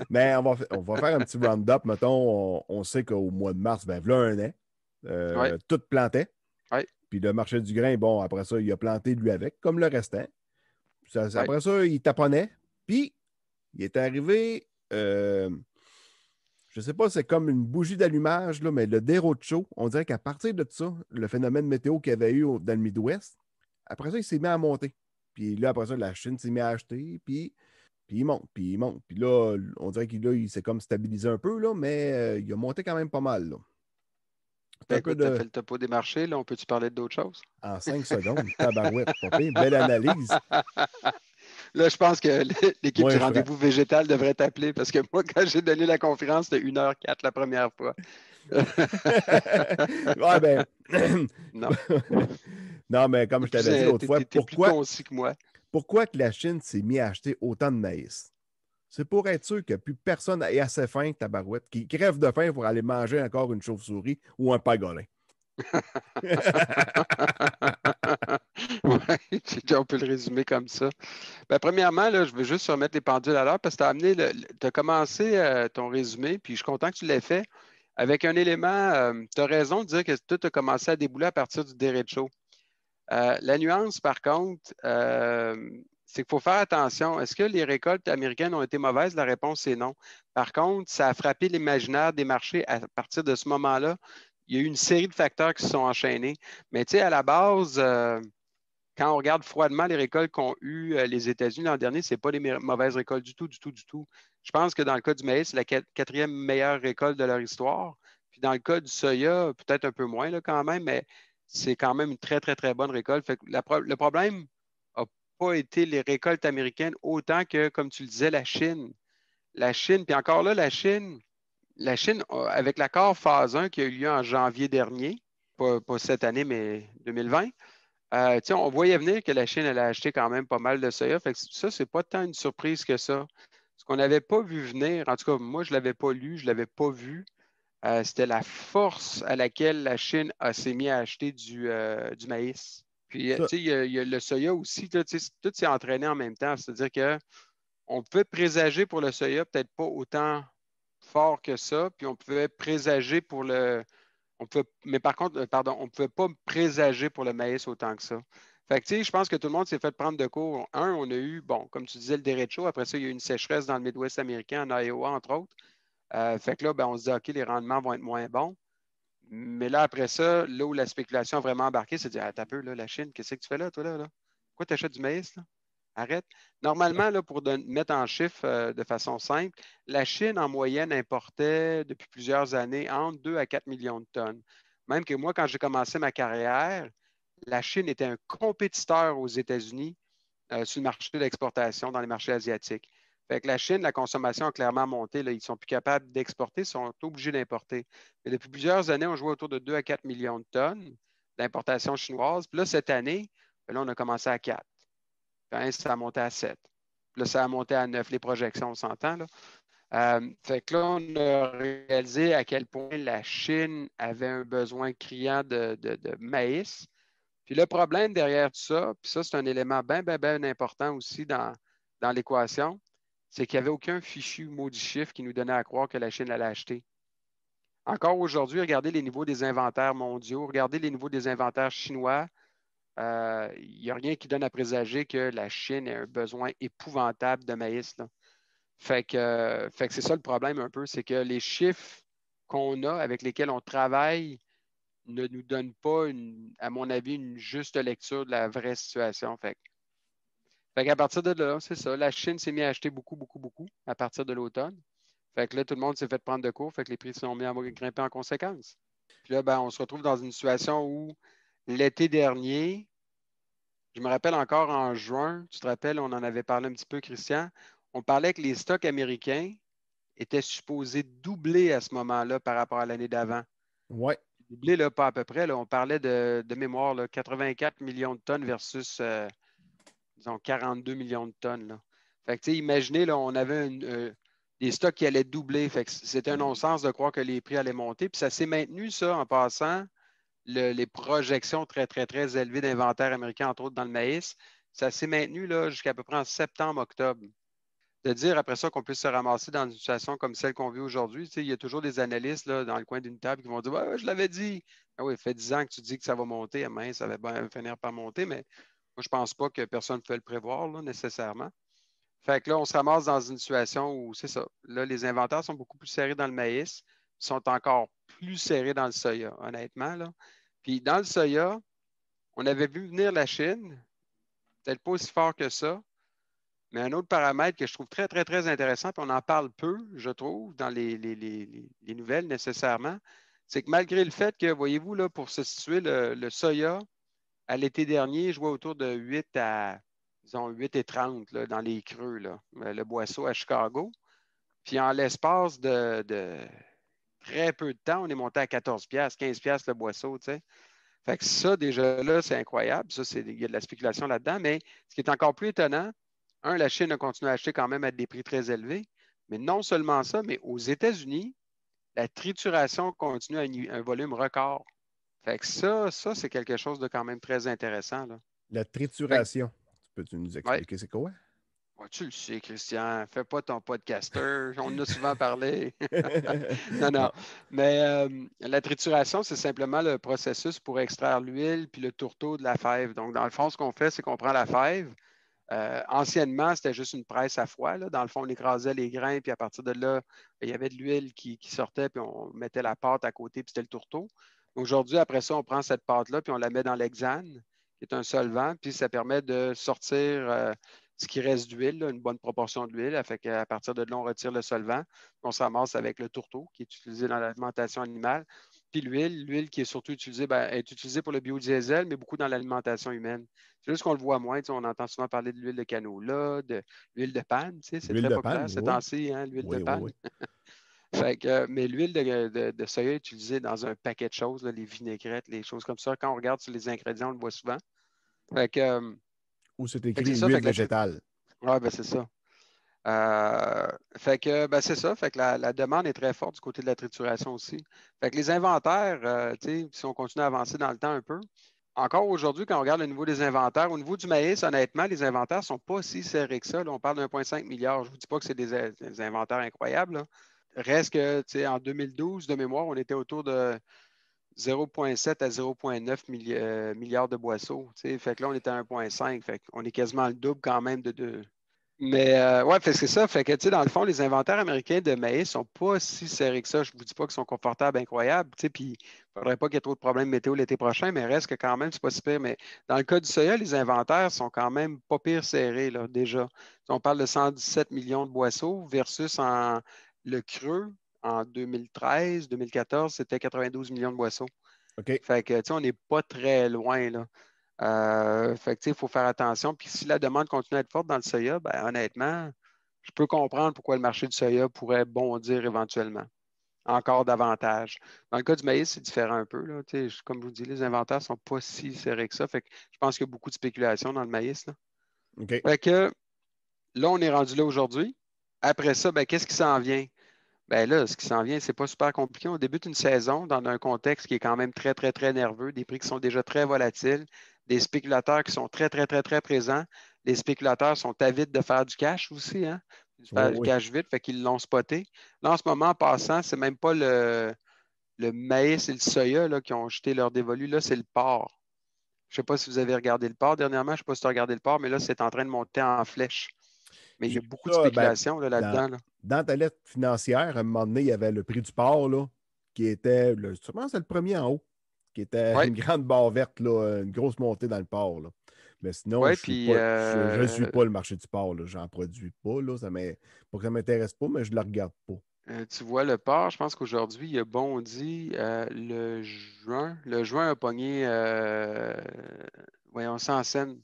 Mais on va faire un petit round-up. Mettons, on sait qu'au mois de mars, ben, voilà un an, Oui, tout plantait. oui, Puis le marché du grain, bon, après ça, il a planté lui avec, comme le restant. oui. Après ça, il taponnait. Puis, il est arrivé, je ne sais pas, c'est comme une bougie d'allumage, là, mais le dérocho, on dirait qu'à partir de ça, le phénomène météo qu'il y avait eu dans le Midwest, après ça, il s'est mis à monter. Puis là, après ça, la Chine s'est mis à acheter, puis il monte, puis il monte. Puis là, on dirait qu'il s'est comme stabilisé un peu, là, mais il a monté quand même pas mal. Là. C'est Ben un peu écoute, tu as de. fait le topo des marchés. Là, on peut-tu parler d'autre chose? En 5 secondes, tabarouette, pas pire, belle analyse. Là, je pense que l'équipe du Moi, je ferais. rendez-vous végétal devrait t'appeler parce que moi, quand j'ai donné la conférence, c'était 1h04 la première fois. Ouais, ben. Non. Non, mais comme je t'avais dit l'autre fois, T'es plus concis que moi. pourquoi que la Chine s'est mise à acheter autant de maïs? C'est pour être sûr que plus personne ait assez faim, tabarouette, qui crève de faim pour aller manger encore une chauve-souris ou un pagolin. Ouais, on peut le résumer comme ça. Ben, premièrement, là, je veux juste remettre les pendules à l'heure parce que tu as commencé ton résumé, puis je suis content que tu l'aies fait avec un élément. Tu as raison de dire que tout a commencé à débouler à partir du derecho. La nuance, par contre, c'est qu'il faut faire attention. Est-ce que les récoltes américaines ont été mauvaises? La réponse est non. Par contre, ça a frappé l'imaginaire des marchés à partir de ce moment-là. Il y a eu une série de facteurs qui se sont enchaînés. Mais tu sais, à la base, quand on regarde froidement les récoltes qu'ont eues les États-Unis l'an dernier, ce n'est pas des mauvaises récoltes du tout, du tout, du tout. Je pense que dans le cas du maïs, c'est la quatrième meilleure récolte de leur histoire. Puis dans le cas du soya, peut-être un peu moins là, quand même, mais c'est quand même une très, très, très bonne récolte. Fait que le problème n'a pas été les récoltes américaines autant que, comme tu le disais, la Chine. La Chine, puis encore là, la Chine, avec l'accord phase 1 qui a eu lieu en janvier dernier, pas cette année, mais 2020, on voyait venir que la Chine allait acheter quand même pas mal de soya. Fait que ça, c'est pas tant une surprise que ça. Ce qu'on n'avait pas vu venir, en tout cas, moi, je ne l'avais pas lu, je ne l'avais pas vu, c'était la force à laquelle la Chine s'est mise à acheter du maïs. Puis, Ça, il y a le soya aussi, là, tout s'est entraîné en même temps. C'est-à-dire qu'on pouvait présager pour le soya, peut-être pas autant fort que ça, puis on pouvait présager pour mais par contre, pardon, on ne pouvait pas présager pour le maïs autant que ça. Fait que, je pense que tout le monde s'est fait prendre de court. On a eu, bon, comme tu disais, le derecho. Après ça, il y a eu une sécheresse dans le Midwest américain, en Iowa, entre autres. Fait que là, ben, on se dit, OK, les rendements vont être moins bons. Mais là, après ça, là où la spéculation a vraiment embarqué, c'est de dire, ah, t'as peu, là, la Chine, qu'est-ce que tu fais là, toi, là? Pourquoi tu achètes du maïs, là? Arrête. Normalement, là, pour mettre en chiffre de façon simple, la Chine, en moyenne, importait depuis plusieurs années entre 2 à 4 millions de tonnes. Même que moi, quand j'ai commencé ma carrière, la Chine était un compétiteur aux États-Unis sur le marché de l'exportation dans les marchés asiatiques. Fait que la Chine, la consommation a clairement monté. Là. Ils ne sont plus capables d'exporter, ils sont obligés d'importer. Mais depuis plusieurs années, on jouait autour de 2 à 4 millions de tonnes d'importation chinoise. Puis là, cette année, ben là, on a commencé à 4. Puis, ça a monté à 7. Puis là, ça a monté à 9, les projections, on s'entend. Là. Fait que là, on a réalisé à quel point la Chine avait un besoin criant de maïs. Puis le problème derrière tout ça, puis ça, c'est un élément bien, bien, bien important aussi dans l'équation, c'est qu'il n'y avait aucun fichu maudit chiffre qui nous donnait à croire que la Chine allait acheter. Encore aujourd'hui, regardez les niveaux des inventaires mondiaux, regardez les niveaux des inventaires chinois. Il n'y a rien qui donne à présager que la Chine ait un besoin épouvantable de maïs. Là. Fait que c'est ça le problème un peu, c'est que les chiffres qu'on a, avec lesquels on travaille, ne nous donnent pas, à mon avis, une juste lecture de la vraie situation. Fait qu'à partir de là, c'est ça. La Chine s'est mise à acheter beaucoup, beaucoup, beaucoup à partir de l'automne. Fait que là, tout le monde s'est fait prendre de court. Fait que les prix se sont mis à grimper en conséquence. Puis là, ben, on se retrouve dans une situation où l'été dernier, je me rappelle encore en juin, tu te rappelles, on en avait parlé un petit peu, Christian. On parlait que les stocks américains étaient supposés doubler à ce moment-là par rapport à l'année d'avant. ouais. Doubler, là, pas à peu près. Là, on parlait de mémoire, là, 84 millions de tonnes versus, disons, 42 millions de tonnes. Là. Fait que, tu sais, imaginez, là, on avait des stocks qui allaient doubler. Fait que c'était un non-sens de croire que les prix allaient monter. Puis ça s'est maintenu, ça, en passant, les projections très, très, très élevées d'inventaire américain, entre autres dans le maïs. Ça s'est maintenu là, jusqu'à peu près en septembre-octobre. De dire après ça qu'on puisse se ramasser dans une situation comme celle qu'on vit aujourd'hui, il y a toujours des analystes là, dans le coin d'une table qui vont dire ouais, ouais, je l'avais dit. Ah oui, ça fait 10 ans que tu dis que ça va monter, ça va bien finir par monter, mais moi, je ne pense pas que personne ne peut le prévoir là, nécessairement. Fait que là, on se ramasse dans une situation où c'est ça. Là, les inventaires sont beaucoup plus serrés dans le maïs, sont encore plus serrés dans le soya, honnêtement. Là. Puis dans le soya, on avait vu venir la Chine, peut-être pas aussi fort que ça, mais un autre paramètre que je trouve très, très, très intéressant, puis on en parle peu, je trouve, dans les nouvelles nécessairement, c'est que malgré le fait que, voyez-vous, là, pour se situer, le soya, à l'été dernier, je vois autour de 8 à, disons, 8,30 là, dans les creux, là, le boisseau à Chicago. Puis en l'espace de très peu de temps, on est monté à 14 15 le boisseau, tu sais. Fait que ça, déjà là, c'est incroyable. Ça, il y a de la spéculation là-dedans. Mais ce qui est encore plus étonnant, la Chine a continué à acheter quand même à des prix très élevés. Mais non seulement ça, mais aux États-Unis, la trituration continue à un volume record. Fait que ça, c'est quelque chose de quand même très intéressant, là. La Fait trituration. Peux-tu nous ouais. expliquer c'est quoi? Ouais, tu le sais, Christian. Fais pas ton podcaster. On en a souvent parlé. Non, non. Non. Mais la trituration, c'est simplement le processus pour extraire l'huile puis le tourteau de la fève. Donc, dans le fond, ce qu'on fait, c'est qu'on prend la fève. Anciennement, c'était juste une presse à froid, là. Dans le fond, on écrasait les grains, puis à partir de là, il y avait de l'huile qui sortait, puis on mettait la pâte à côté, puis c'était le tourteau. Aujourd'hui, après ça, on prend cette pâte-là, puis on la met dans l'hexane, qui est un solvant, puis ça permet de sortir ce qui reste d'huile, là, une bonne proportion d'huile. Fait qu'à partir de là, on retire le solvant, puis on se ramasse avec le tourteau, qui est utilisé dans l'alimentation animale. Puis l'huile qui est surtout utilisée, est utilisée pour le biodiesel, mais beaucoup dans l'alimentation humaine. C'est juste qu'on le voit moins. On entend souvent parler de l'huile de canola, de l'huile de panne. C'est L'huile très de populaire panne, ces oui. temps-ci, hein, l'huile de Oui, oui, panne. oui. Fait que, mais l'huile de soya est utilisée dans un paquet de choses, là, les vinaigrettes, les choses comme ça. Quand on regarde sur les ingrédients, on le voit souvent. Fait que, Où c'est fait que c'est écrit ça. Fait huile que végétale. ouais, ben c'est ça. Fait que ben, c'est ça. Fait que la demande est très forte du côté de la trituration aussi. Fait que les inventaires, si on continue à avancer dans le temps un peu, encore aujourd'hui, quand on regarde le niveau des inventaires, au niveau du maïs, honnêtement, les inventaires ne sont pas si serrés que ça. Là, on parle d'1,5 milliard. Je ne vous dis pas que c'est des inventaires incroyables, là. Reste que, en 2012, de mémoire, on était autour de 0,7 à 0,9 milliards de boisseaux. Fait que là, on était à 1,5. Fait qu'on est quasiment le double quand même de. Mais ouais, c'est ça. Fait que, dans le fond, les inventaires américains de maïs sont pas si serrés que ça. Je ne vous dis pas qu'ils sont confortables, incroyables. Puis, il ne faudrait pas qu'il y ait trop de problèmes météo l'été prochain, mais reste que quand même, c'est pas si pire. Mais dans le cas du soya, les inventaires sont quand même pas pire serrés, là, déjà. On parle de 117 millions de boisseaux versus le creux en 2013, 2014, c'était 92 millions de boisseaux. OK. Fait que, on n'est pas très loin, là. Fait que, il faut faire attention. Puis si la demande continue à être forte dans le soya, ben, honnêtement, je peux comprendre pourquoi le marché du soya pourrait bondir éventuellement, encore davantage. Dans le cas du maïs, c'est différent un peu, là. Comme je vous dis, les inventaires ne sont pas si serrés que ça. Fait que je pense qu'il y a beaucoup de spéculation dans le maïs, là. OK. Fait que là, on est rendu là aujourd'hui. Après ça, ben, qu'est-ce qui s'en vient? Ben là, ce qui s'en vient, c'est pas super compliqué. On débute une saison dans un contexte qui est quand même très, très, très nerveux, des prix qui sont déjà très volatiles, des spéculateurs qui sont très, très, très, très présents. Les spéculateurs sont avides de faire du cash aussi, hein? De Oui, faire du oui. cash vite, fait qu'ils l'ont spoté. Là, en ce moment, en passant, c'est même pas le maïs et le soya là, qui ont jeté leur dévolu. Là, c'est le porc. Je ne sais pas si vous avez regardé le porc dernièrement. Je ne sais pas si tu as regardé le porc, mais là, c'est en train de monter en flèche. Mais il y J'ai a vu beaucoup de ça ben, spéculation là, dans, là-dedans. Là. dans ta lettre financière. À un moment donné, il y avait le prix du porc, là, qui était, sûrement, c'est le premier en haut, qui était Oui, une grande barre verte, là, une grosse montée dans le porc, là. Mais sinon, oui, je suis puis pas, je suis pas le marché du porc, là. J'en produis pas, là. Pas que ça m'intéresse pas, mais je le regarde pas. Tu vois, le porc, je pense qu'aujourd'hui, il a bondi le juin. Le juin a pogné, voyons, 100 cents,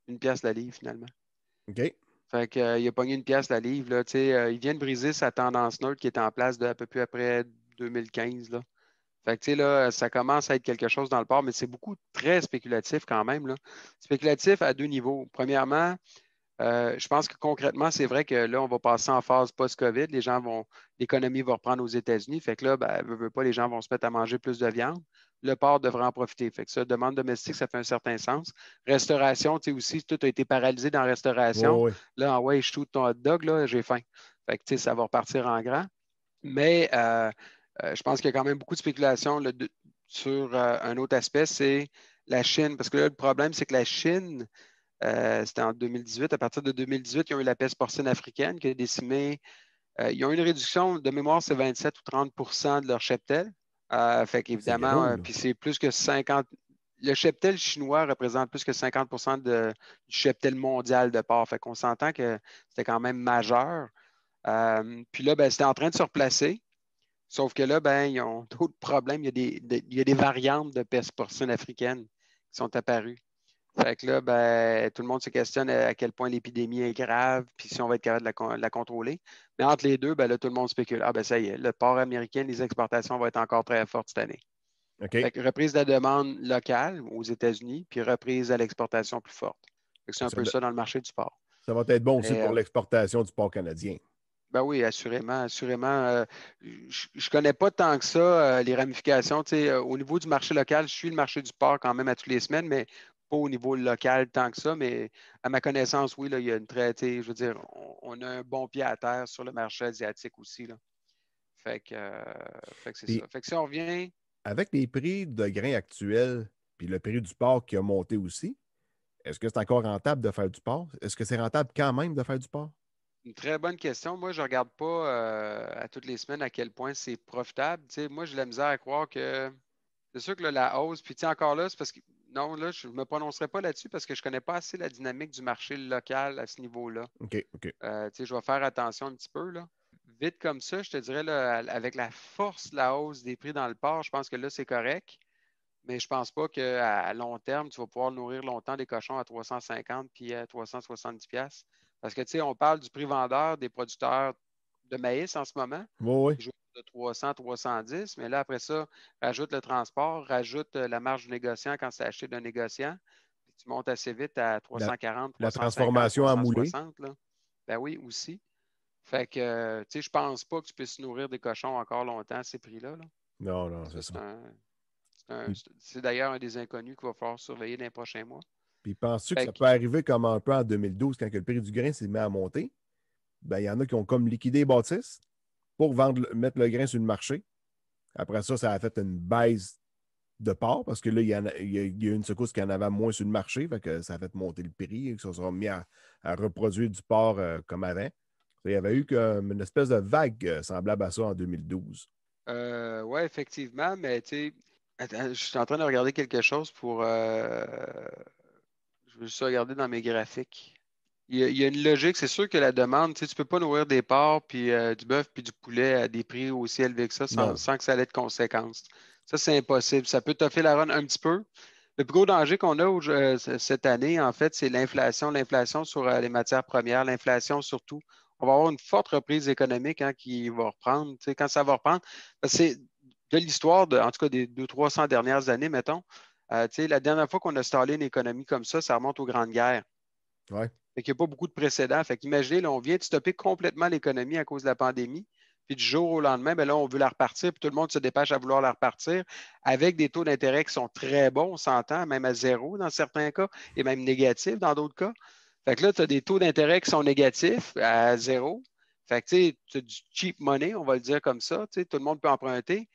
une pièce la livre finalement. OK? Fait que, il a pogné une pièce la livre. Là, il vient de briser sa tendance neutre qui était en place de à peu près après 2015. Là. Fait que, là, ça commence à être quelque chose dans le porc, mais c'est beaucoup très spéculatif quand même. Là. Spéculatif à deux niveaux. Premièrement, je pense que concrètement, c'est vrai que là, on va passer en phase post-COVID. L'économie va reprendre aux États-Unis. Fait que là, ben, veut pas, les gens vont se mettre à manger plus de viande. Le porc devrait en profiter. Fait que ça, demande domestique, ça fait un certain sens. Restauration, tu sais, aussi, tout a été paralysé dans la Oui, restauration. oui. Là, ouais, je shoot ton hot dog, là, j'ai faim. Fait que, tu sais, ça va repartir en grand. Mais je pense qu'il y a quand même beaucoup de spéculation là, sur un autre aspect, c'est la Chine. Parce que là, le problème, c'est que la Chine, c'était en 2018. À partir de 2018, ils ont eu la peste porcine africaine qui a décimé. Ils ont eu une réduction de mémoire, c'est 27 ou 30 de leur cheptel. Fait C'est qu'évidemment, gros, là. puis c'est plus que 50. Le cheptel chinois représente plus que 50 du cheptel mondial de porc. Fait qu'on s'entend que c'était quand même majeur. Puis là, ben, c'était en train de se replacer. Sauf que là, ben, ils ont d'autres problèmes. Il y a des variantes de peste porcine africaine qui sont apparues. Fait que là, ben, tout le monde se questionne à quel point l'épidémie est grave, puis si on va être capable de la contrôler. Mais entre les deux, ben, là, tout le monde spécule. Ah, ben ça y est, le port américain, les exportations vont être encore très fortes cette année. OK. Fait que reprise de la demande locale aux États-Unis, puis reprise à l'exportation plus forte. Fait que c'est un Ça, peu ça dans le marché du port. ça va être bon aussi Mais, pour l'exportation du porc canadien. ben oui, assurément, assurément. Je ne connais pas tant que ça les ramifications. Tu sais, au niveau du marché local, je suis le marché du port quand même à toutes les semaines, mais pas au niveau local tant que ça. Mais à ma connaissance, oui, là, il y a une très, tu sais, je veux dire, on a un bon pied à terre sur le marché asiatique aussi, là. Fait que c'est Puis ça. Fait que si on revient, avec les prix de grains actuels, puis le prix du porc qui a monté aussi, est-ce que c'est encore rentable de faire du porc? Est-ce que c'est rentable quand même de faire du porc? une très bonne question. Moi, je ne regarde pas à toutes les semaines à quel point c'est profitable. Tu sais, moi, j'ai de la misère à croire que c'est sûr que là, la hausse, puis tu sais, encore là, c'est parce que non, là, je ne me prononcerai pas là-dessus parce que je ne connais pas assez la dynamique du marché local à ce niveau-là. OK, OK. Tu sais, je vais faire attention un petit peu, là. Vite comme ça, je te dirais, là, avec la force de la hausse des prix dans le port, je pense que là, c'est correct. Mais je ne pense pas qu'à long terme, tu vas pouvoir nourrir longtemps des cochons à 350 puis à 370 pièces. Parce que, tu sais, on parle du prix vendeur des producteurs de maïs en ce moment, Oui, oui. qui jouent de 300, 310. Mais là, après ça, rajoute le transport, rajoute la marge du négociant quand c'est acheté d'un négociant. Puis tu montes assez vite à La, 340, la 350, transformation en moulée. 360. Là. Ben oui, aussi. Fait que, tu sais, je pense pas que tu puisses nourrir des cochons encore longtemps à ces prix-là. Là. Non, non, Ça, c'est ça. Puis, c'est d'ailleurs un des inconnus qu'il va falloir surveiller dans les prochains mois. puis penses-tu que Fait ça que, peut arriver comme un peu en 2012 quand que le prix du grain s'est mis à monter? Ben, il y en a qui ont comme liquidé les bâtisses pour vendre, mettre le grain sur le marché. Après ça, ça a fait une baisse de part parce que là, il y a une secousse qui en avait moins sur le marché, fait que ça a fait monter le prix et que ça sera mis à reproduire du porc comme avant. Il y avait eu comme une espèce de vague semblable à ça en 2012. ouais, effectivement, mais tu sais, attends, je suis en train de regarder quelque chose pour. Je veux juste regarder dans mes graphiques. Il y a une logique, c'est sûr que la demande, tu sais, tu peux pas nourrir des porcs, puis du bœuf, puis du poulet à des prix aussi élevés que ça Non. sans que ça ait de conséquences. Ça, c'est impossible. Ça peut toffer la run un petit peu. Le plus gros danger qu'on a cette année, en fait, c'est l'inflation. L'inflation sur les matières premières, l'inflation surtout. On va avoir une forte reprise économique hein, qui va reprendre. Tu sais, quand ça va reprendre, c'est de l'histoire, en tout cas des 200-300 dernières années, mettons. Tu sais, la dernière fois qu'on a installé une économie comme ça remonte aux grandes guerres. Ouais. Fait qu'il n'y a pas beaucoup de précédents. Fait qu'imaginez, là, on vient de stopper complètement l'économie à cause de la pandémie. Puis du jour au lendemain, ben là, on veut la repartir, puis tout le monde se dépêche à vouloir la repartir avec des taux d'intérêt qui sont très bons, on s'entend, même à zéro dans certains cas, et même négatifs dans d'autres cas. Fait que là, tu as des taux d'intérêt qui sont négatifs à zéro. Fait que tu as du cheap money, on va le dire comme ça. Tout le monde peut emprunter.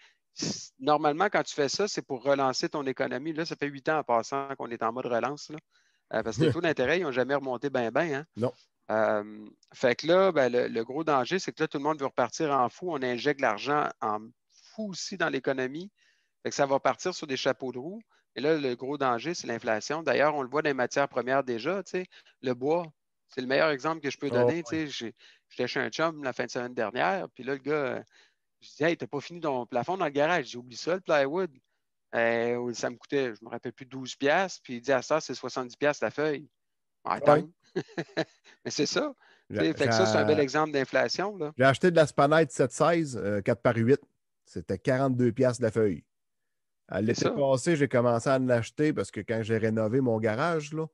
Normalement, quand tu fais ça, c'est pour relancer ton économie. Là, ça fait 8 ans en passant qu'on est en mode relance. Là. Parce que les taux d'intérêt, ils n'ont jamais remonté bien, bien. Hein? Non. Fait que là, ben, le gros danger, c'est que là, tout le monde veut repartir en fou. On injecte l'argent en fou aussi dans l'économie. Fait que ça va partir sur des chapeaux de roue. Et là, le gros danger, c'est l'inflation. D'ailleurs, on le voit dans les matières premières déjà. Le bois, c'est le meilleur exemple que je peux Oh, donner. oui. J'étais chez un chum la fin de semaine dernière. Puis là, le gars, je dis, hey, t'as pas fini ton plafond dans le garage. J'ai oublié ça, le plywood. Ça me coûtait, je me rappelle plus, 12 piastres. Puis il dit, à ça, c'est 70 piastres la feuille. Ouais. Attends. Mais c'est ça. J'ai Fait que ça, c'est un bel exemple d'inflation, là. j'ai acheté de la Spanite 716 4 par 8. C'était 42 piastres de la feuille. À C'est l'été ça. passé, j'ai commencé à en acheter parce que quand j'ai rénové mon garage, là,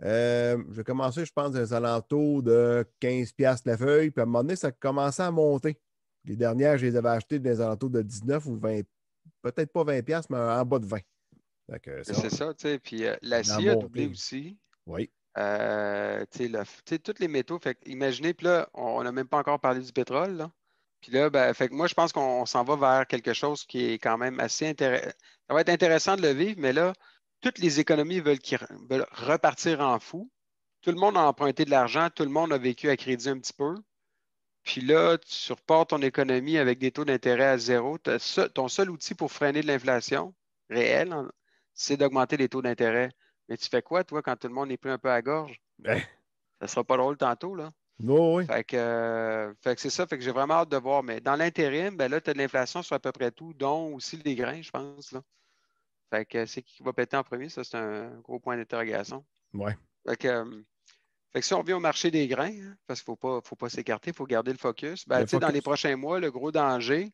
j'ai commencé, je pense, aux alentours de 15 piastres la feuille. Puis à un moment donné, ça commençait à monter. Les dernières, je les avais achetées dans les alentours de 19 ou 20, peut-être pas 20 piastres, mais en bas de 20. Fait que Mais ça, c'est ça, tu sais. Puis ça a l'acier a doublé monté. aussi. Oui. Tu sais, tous les métaux. Fait que imaginez, puis là, on n'a même pas encore parlé du pétrole, là. Puis là, ben, fait que moi, je pense qu'on s'en va vers quelque chose qui est quand même assez intéressant. Ça va être intéressant de le vivre, mais là, toutes les économies veulent repartir en fou. Tout le monde a emprunté de l'argent, tout le monde a vécu à crédit un petit peu. Puis là, tu reportes ton économie avec des taux d'intérêt à zéro. Ton seul outil pour freiner de l'inflation réelle, hein, c'est d'augmenter les taux d'intérêt. Mais tu fais quoi, toi, quand tout le monde est pris un peu à gorge? Eh, Ça sera pas drôle tantôt, là. non, oui. Fait que c'est ça, fait que j'ai vraiment hâte de voir. Mais dans l'intérim, ben là, tu as de l'inflation sur à peu près tout, dont aussi les grains, je pense, là. Fait que c'est qui va péter en premier? Ça, c'est un gros point d'interrogation. Ouais. Fait que si on revient au marché des grains, hein, parce qu'il ne faut pas s'écarter, il faut garder le focus. Ben, Le tu sais, dans les focus. prochains mois, le gros danger,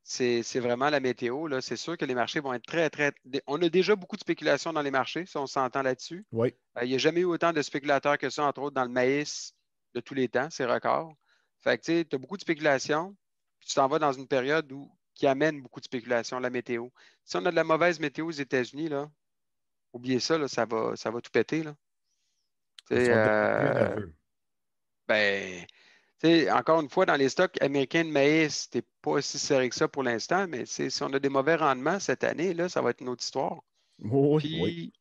c'est vraiment la météo. Là. C'est sûr que les marchés vont être très, très. On a déjà beaucoup de spéculation dans les marchés, si on s'entend là-dessus. Oui. Il n'y a jamais eu autant de spéculateurs que ça, entre autres dans le maïs de tous les temps, c'est record. Fait que tu sais, tu as beaucoup de spéculation, puis tu t'en vas dans une période qui amène beaucoup de spéculation, la météo. Si on a de la mauvaise météo aux États-Unis, là, oubliez ça, là, ça va tout péter. Là. Tu Ils sais, sont devenus plus nerveux. ben, tu sais, encore une fois, dans les stocks américains de maïs, c'était pas aussi serré que ça pour l'instant, mais si on a des mauvais rendements cette année, là, ça va être une autre histoire. Oui, oui. Puis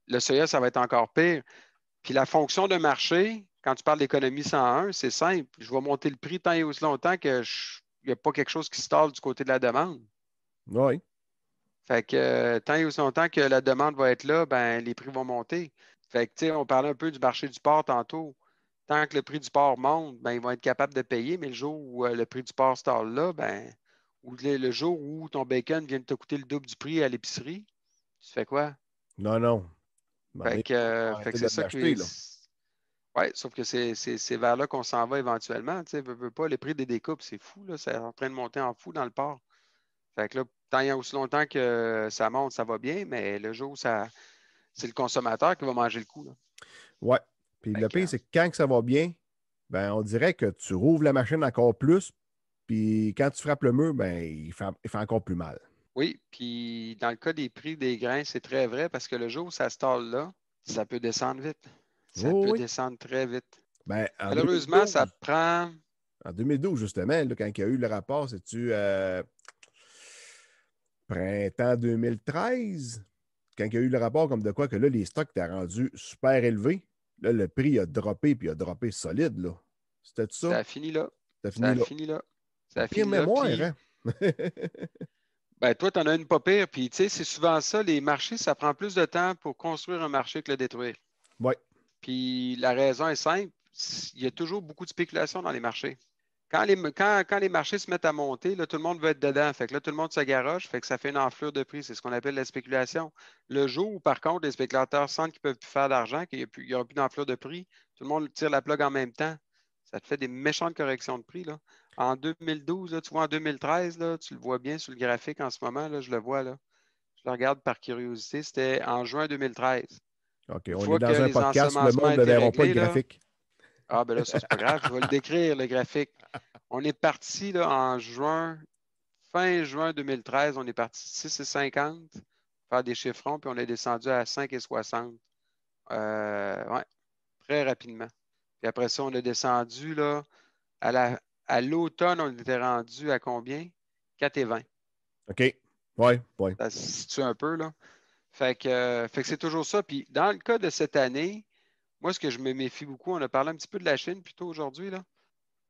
le soya, ça va être encore pire. Puis la fonction de marché, quand tu parles d'économie 101, c'est simple. Je vais monter le prix tant et aussi longtemps qu'il n'y a pas quelque chose qui se talle du côté de la demande. Oui. Fait que tant et aussi longtemps que la demande va être là, ben, les prix vont monter. Fait que, tu sais, on parlait un peu du marché du porc tantôt. Tant que le prix du porc monte, ben, ils vont être capables de payer, mais le jour où le prix du porc se talle là, ben, ou le jour où ton bacon vient de te coûter le double du prix à l'épicerie, tu fais quoi? Non, non. Fait que, Arrêtez c'est de ça l'acheter, que. là. Oui, sauf que c'est vers là qu'on s'en va éventuellement. Tu sais, veux pas, les prix des découpes, c'est fou, là. C'est en train de monter en fou dans le port. Fait que là, tant il y a aussi longtemps que ça monte, ça va bien, mais le jour où c'est le consommateur qui va manger le coup, là. Ouais. Puis Fait le que, pire, c'est que quand que ça va bien, ben, on dirait que tu rouvres la machine encore plus, puis quand tu frappes le mur, ben, il fait encore plus mal. oui, puis dans le cas des prix des grains, c'est très vrai parce que le jour où ça se talle là, ça peut descendre vite. Ça Oh, peut oui. descendre très vite. Ben, Malheureusement, ça prend. En 2012, justement, là, quand il y a eu le rapport, c'est-tu printemps 2013? Quand il y a eu le rapport comme de quoi que là, les stocks étaient rendus super élevés. Là, le prix a droppé, puis a droppé solide, là. C'était ça? Ça a fini là. Ça Ça finit a là. fini là. Ça Une a pire fini là. mémoire, Puis, hein? ben, toi, tu en as une pas pire. Puis, tu sais, c'est souvent ça. Les marchés, ça prend plus de temps pour construire un marché que le détruire. Oui. Puis, la raison est simple. Il y a toujours beaucoup de spéculation dans les marchés. Quand les marchés se mettent à monter, là, tout le monde veut être dedans. Fait que là, tout le monde se garoche. Fait que ça fait une enflure de prix. C'est ce qu'on appelle la spéculation. Le jour où, par contre, les spéculateurs sentent qu'ils ne peuvent plus faire d'argent, qu'il n'y aura plus d'enflure de prix, tout le monde tire la plug en même temps. Ça te fait des méchantes corrections de prix, là. En 2012, là, tu vois, en 2013, là, tu le vois bien sur le graphique en ce moment, là, je le vois, là. Je le regarde par curiosité. C'était en juin 2013. OK, Une on est fois que dans un les podcast, le ensemencements monde ne étaient verra pas le réglés, là, graphique. ah ben là, ça, c'est pas grave, je vais le décrire, le graphique. On est parti là, fin juin 2013, on est parti de 6,50 faire des chiffrons, puis on est descendu à 5,60. Ouais, très rapidement. Puis après ça, on est descendu là, à l'automne, on était rendu à combien? 4,20. OK. Oui, oui. Ça se situe un peu, là. Fait que c'est toujours ça. Puis dans le cas de cette année, moi, ce que je me méfie beaucoup, on a parlé un petit peu de la Chine plutôt aujourd'hui, là.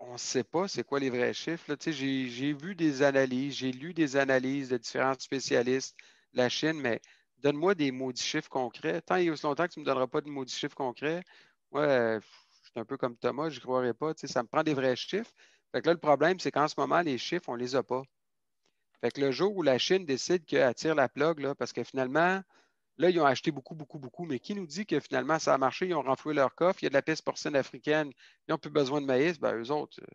On ne sait pas c'est quoi les vrais chiffres, là. Tu sais, j'ai vu des analyses, j'ai lu des analyses de différents spécialistes de la Chine, mais donne-moi des maudits chiffres concrets. Tant et aussi longtemps que tu ne me donneras pas de maudits chiffres concrets, moi, je suis un peu comme Thomas, je n'y croirais pas. Tu sais, ça me prend des vrais chiffres. Fait que là, le problème, c'est qu'en ce moment, les chiffres, on ne les a pas. Fait que le jour où la Chine décide qu'elle tire la plug, là, parce que finalement, là, ils ont acheté beaucoup, beaucoup, beaucoup. Mais qui nous dit que finalement, ça a marché, ils ont renfloué leur coffre, il y a de la peste porcine africaine, ils n'ont plus besoin de maïs, ben eux autres, Ouais.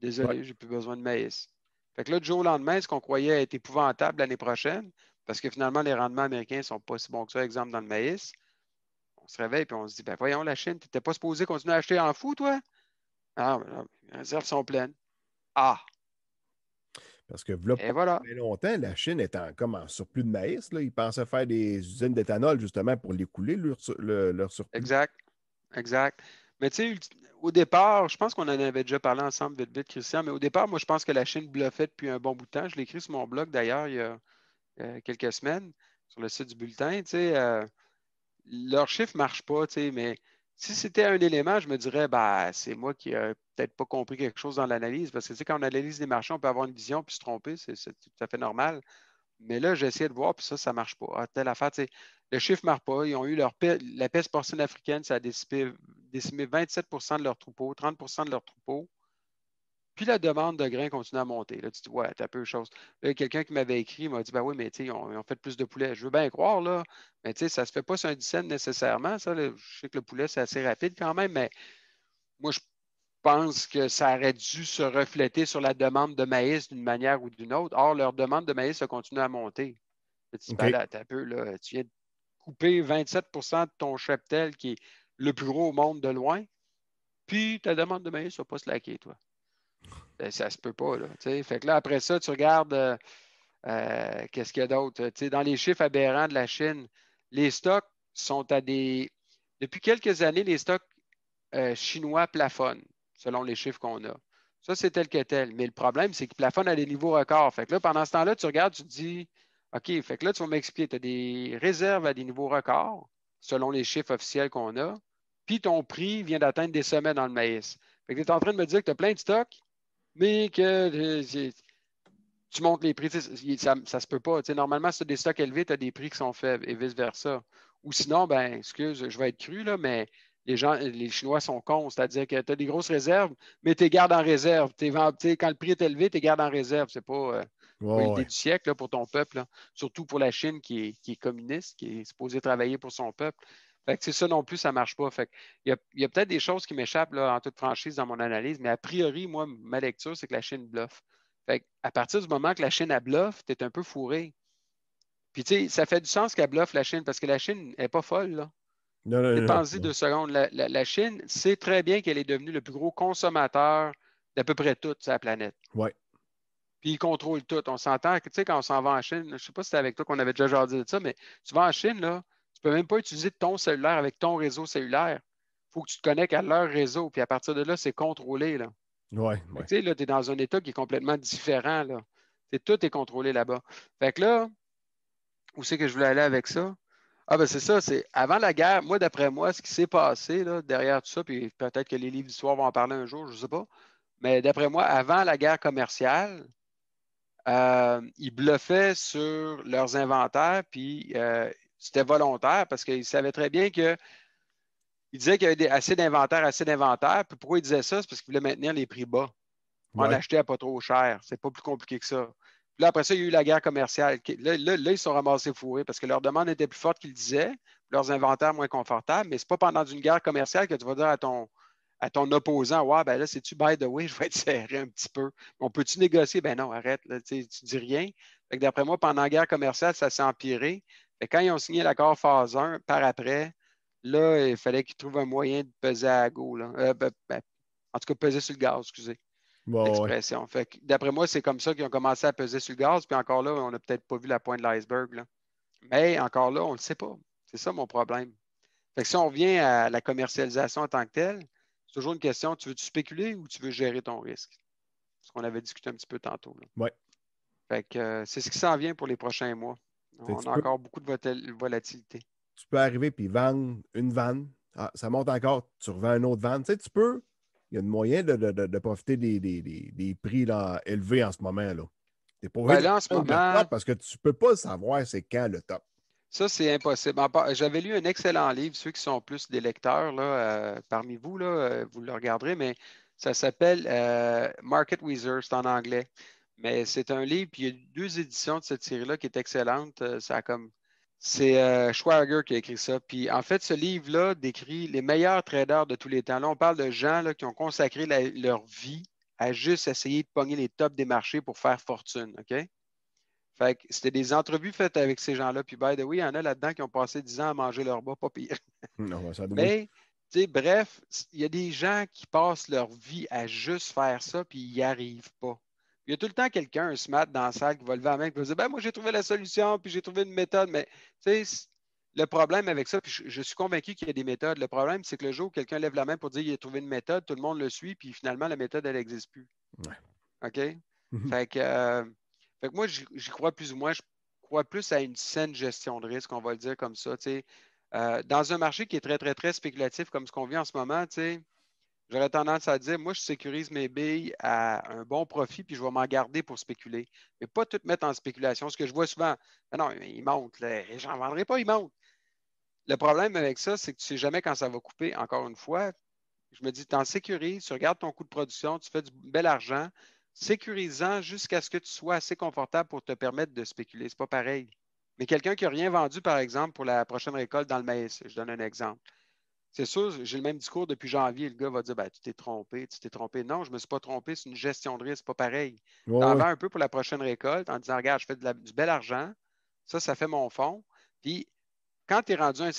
désolé, j'ai plus besoin de maïs. Fait que là, du jour au lendemain, ce qu'on croyait être épouvantable l'année prochaine, parce que finalement, les rendements américains ne sont pas si bons que ça, exemple dans le maïs, on se réveille et on se dit, ben voyons, la Chine, tu n'étais pas supposé continuer à acheter en fou, toi? Ah, ben non, les réserves sont pleines. Ah, Parce que là, et pas voilà. très longtemps, la Chine est comme en surplus de maïs. Là. Ils pensaient faire des usines d'éthanol justement pour l'écouler, leur surplus. Exact, exact. Mais tu sais, au départ, je pense qu'on en avait déjà parlé ensemble vite, vite, Christian, mais au départ, moi, je pense que la Chine bluffait depuis un bon bout de temps. Je l'ai écrit sur mon blog d'ailleurs il y a quelques semaines sur le site du bulletin. Tu sais, leurs chiffres ne marchent pas, tu sais, mais si c'était un élément, je me dirais, bah, c'est moi qui n'ai peut-être pas compris quelque chose dans l'analyse, parce que tu sais, quand on analyse les marchés, on peut avoir une vision puis se tromper, c'est tout à fait normal. Mais là, j'ai essayé de voir, puis ça ne marche pas. Ah, telle affaire, tu sais, le chiffre ne marche pas. Ils ont eu la peste porcine africaine, ça a décimé 27 de leurs troupeaux, 30 de leurs troupeaux. Puis la demande de grains continue à monter. Là, tu dis, ouais, t'as peu de choses. Là, quelqu'un qui m'avait écrit m'a dit, ben oui, mais tu sais, ils ont fait plus de poulet. Je veux bien croire, là, mais tu sais, ça se fait pas sur un 10 cents nécessairement. Ça, là. Je sais que le poulet, c'est assez rapide quand même, mais moi, je pense que ça aurait dû se refléter sur la demande de maïs d'une manière ou d'une autre. Or, leur demande de maïs a continué à monter. Là, tu dis, ben OK. là, t'as peu, là, tu viens de couper 27 de ton cheptel, qui est le plus gros au monde de loin, puis ta demande de maïs ne va pas se laquer, toi. Ben, ça se peut pas, là. Fait que là, après ça, tu regardes qu'est-ce qu'il y a d'autre. Dans les chiffres aberrants de la Chine, les stocks sont à des. Depuis quelques années, les stocks chinois plafonnent, selon les chiffres qu'on a. Ça, c'est tel que tel. Mais le problème, c'est qu'ils plafonnent à des niveaux records. Fait que là, pendant ce temps-là, tu regardes, tu te dis, OK, fait que là, tu vas m'expliquer, tu as des réserves à des niveaux records, selon les chiffres officiels qu'on a, puis ton prix vient d'atteindre des sommets dans le maïs. Fait que tu es en train de me dire que tu as plein de stocks, mais que tu montes les prix. Ça ne se peut pas. Normalement, si tu as des stocks élevés, tu as des prix qui sont faibles et vice-versa. Ou sinon, ben, excuse, je vais être cru, là, mais les Chinois sont cons. C'est-à-dire que tu as des grosses réserves, mais tu les gardes en réserve. Quand le prix est élevé, tu les gardes en réserve. C'est pas Ouais, l'idée ouais. du siècle là, pour ton peuple, là. Surtout pour la Chine qui est communiste, qui est supposée travailler pour son peuple. Fait que ça non plus, ça ne marche pas. Fait que il y a peut-être des choses qui m'échappent là, en toute franchise dans mon analyse, mais a priori, moi, ma lecture, c'est que la Chine bluffe. Fait à partir du moment que la Chine a bluffe, tu es un peu fourré. Puis, tu sais, ça fait du sens qu'elle bluffe la Chine parce que la Chine n'est pas folle, là. Non, non, non, Pense-y non. 2 secondes. La Chine sait très bien qu'elle est devenue le plus gros consommateur d'à peu près tout sur la planète. Ouais. Puis, ils contrôlent tout. On s'entend que, tu sais, quand on s'en va en Chine, je ne sais pas si c'était avec toi qu'on avait déjà jasé de ça, mais tu vas en Chine, là, tu ne peux même pas utiliser ton cellulaire avec ton réseau cellulaire. Il faut que tu te connectes à leur réseau. Puis, à partir de là, c'est contrôlé, là. Ouais, Fait que, ouais. tu sais, là, tu es dans un État qui est complètement différent, là. Tout est contrôlé là-bas. Fait que là, où c'est que je voulais aller avec ça? Ah, ben c'est ça, c'est avant la guerre, moi, d'après moi, ce qui s'est passé là, derrière tout ça, puis peut-être que les livres d'histoire vont en parler un jour, je ne sais pas, mais d'après moi, avant la guerre commerciale, ils bluffaient sur leurs inventaires, puis c'était volontaire parce qu'ils savaient très bien que. Ils disaient qu'il y avait assez d'inventaire, assez d'inventaire. Puis pourquoi ils disaient ça? C'est parce qu'ils voulaient maintenir les prix bas. En Ouais. acheter à pas trop cher. C'est pas plus compliqué que ça. Puis là, après ça, il y a eu la guerre commerciale. Là, ils se sont ramassés fourrés parce que leur demande était plus forte qu'ils disaient, leurs inventaires moins confortables, mais c'est pas pendant une guerre commerciale que tu vas dire à ton opposant, ouais, ben là, c'est-tu by the way, je vais être serré un petit peu. On peut-tu négocier? Ben non, arrête, là, tu dis rien. Fait que d'après moi, pendant la guerre commerciale, ça s'est empiré. Fait que quand ils ont signé l'accord phase 1, par après, là, il fallait qu'ils trouvent un moyen de peser à go, là. En tout cas, peser sur le gaz, excusez Ouais, ouais. l'expression. Fait que, d'après moi, c'est comme ça qu'ils ont commencé à peser sur le gaz. Puis encore là, on n'a peut-être pas vu la pointe de l'iceberg, là. Mais encore là, on ne le sait pas. C'est ça mon problème. Fait que si on revient à la commercialisation en tant que telle, c'est toujours une question, tu veux-tu spéculer ou tu veux gérer ton risque? Ce qu'on avait discuté un petit peu tantôt, là. Ouais. Fait que c'est ce qui s'en vient pour les prochains mois. Tu sais, On a encore beaucoup de volatilité. tu peux arriver puis vendre une vanne. Ah, ça monte encore, tu revends une autre vanne. Tu sais, tu peux. Il y a un moyen de profiter des prix là, élevés en ce moment. Là. Tu n'es pas obligé Ben là, en ce d'attendre le moment, top parce que tu ne peux pas savoir c'est quand le top. ça, c'est impossible. J'avais lu un excellent livre, ceux qui sont plus des lecteurs là, parmi vous, là, vous le regarderez, mais ça s'appelle Market Wizard, c'est en anglais. Mais c'est un livre, puis il y a 2 éditions de cette série-là qui est excellente. C'est Schwager qui a écrit ça. Puis en fait, ce livre-là décrit les meilleurs traders de tous les temps. Là, on parle de gens là, qui ont consacré leur vie à juste essayer de pogner les tops des marchés pour faire fortune. OK? Fait que c'était des entrevues faites avec ces gens-là. Puis, by the way, il y en a là-dedans qui ont passé 10 ans à manger leur bas, pas pire. Non, ça oui. Mais, tu sais, bref, il y a des gens qui passent leur vie à juste faire ça, puis ils n'y arrivent pas. Il y a tout le temps quelqu'un, un smart dans la salle, qui va lever la main et qui va dire, ben, moi, j'ai trouvé la solution, puis j'ai trouvé une méthode. Mais, tu sais, le problème avec ça, puis je suis convaincu qu'il y a des méthodes. Le problème, c'est que le jour où quelqu'un lève la main pour dire qu'il a trouvé une méthode, tout le monde le suit, puis finalement, la méthode, elle n'existe plus. Ouais. OK? Fait que moi, j'y crois plus ou moins. Je crois plus à une saine gestion de risque, on va le dire comme ça. Dans un marché qui est très, très, très spéculatif comme ce qu'on vit en ce moment, j'aurais tendance à dire, moi, je sécurise mes billes à un bon profit, puis je vais m'en garder pour spéculer. Mais pas tout mettre en spéculation. Ce que je vois souvent, ben non, il monte, j'en vendrai pas, il monte. Le problème avec ça, c'est que tu ne sais jamais quand ça va couper, encore une fois. Je me dis, tu en sécurises, tu regardes ton coût de production, tu fais du bel argent, sécurisant jusqu'à ce que tu sois assez confortable pour te permettre de spéculer. C'est pas pareil. Mais quelqu'un qui n'a rien vendu, par exemple, pour la prochaine récolte dans le maïs, je donne un exemple. C'est sûr, j'ai le même discours depuis janvier. Le gars va dire, ben, tu t'es trompé, tu t'es trompé. Non, je ne me suis pas trompé, c'est une gestion de risque, c'est pas pareil. Tu en Ouais, vends un peu pour la prochaine récolte en disant, regarde, je fais du bel argent, ça fait mon fonds. Puis, quand tu es rendu à un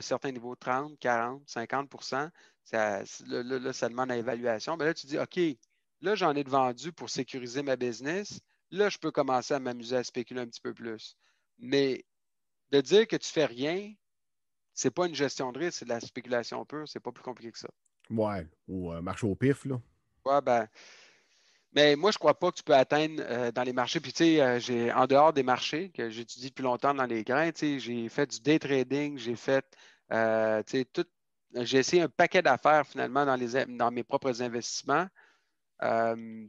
certain niveau, 30, 40, 50 là, ça demande à évaluation. Mais là, tu dis, OK, là, j'en ai de vendu pour sécuriser ma business. Là, je peux commencer à m'amuser à spéculer un petit peu plus. Mais de dire que tu fais rien, c'est pas une gestion de risque, c'est de la spéculation pure. C'est pas plus compliqué que ça. ouais. Ou marché au pif, là. Ouais, ben, mais moi, je ne crois pas que tu peux atteindre dans les marchés. Puis, tu sais, en dehors des marchés que j'étudie depuis longtemps dans les grains, tu sais, j'ai fait du day trading, j'ai fait, tu sais, j'ai essayé un paquet d'affaires finalement dans mes propres investissements.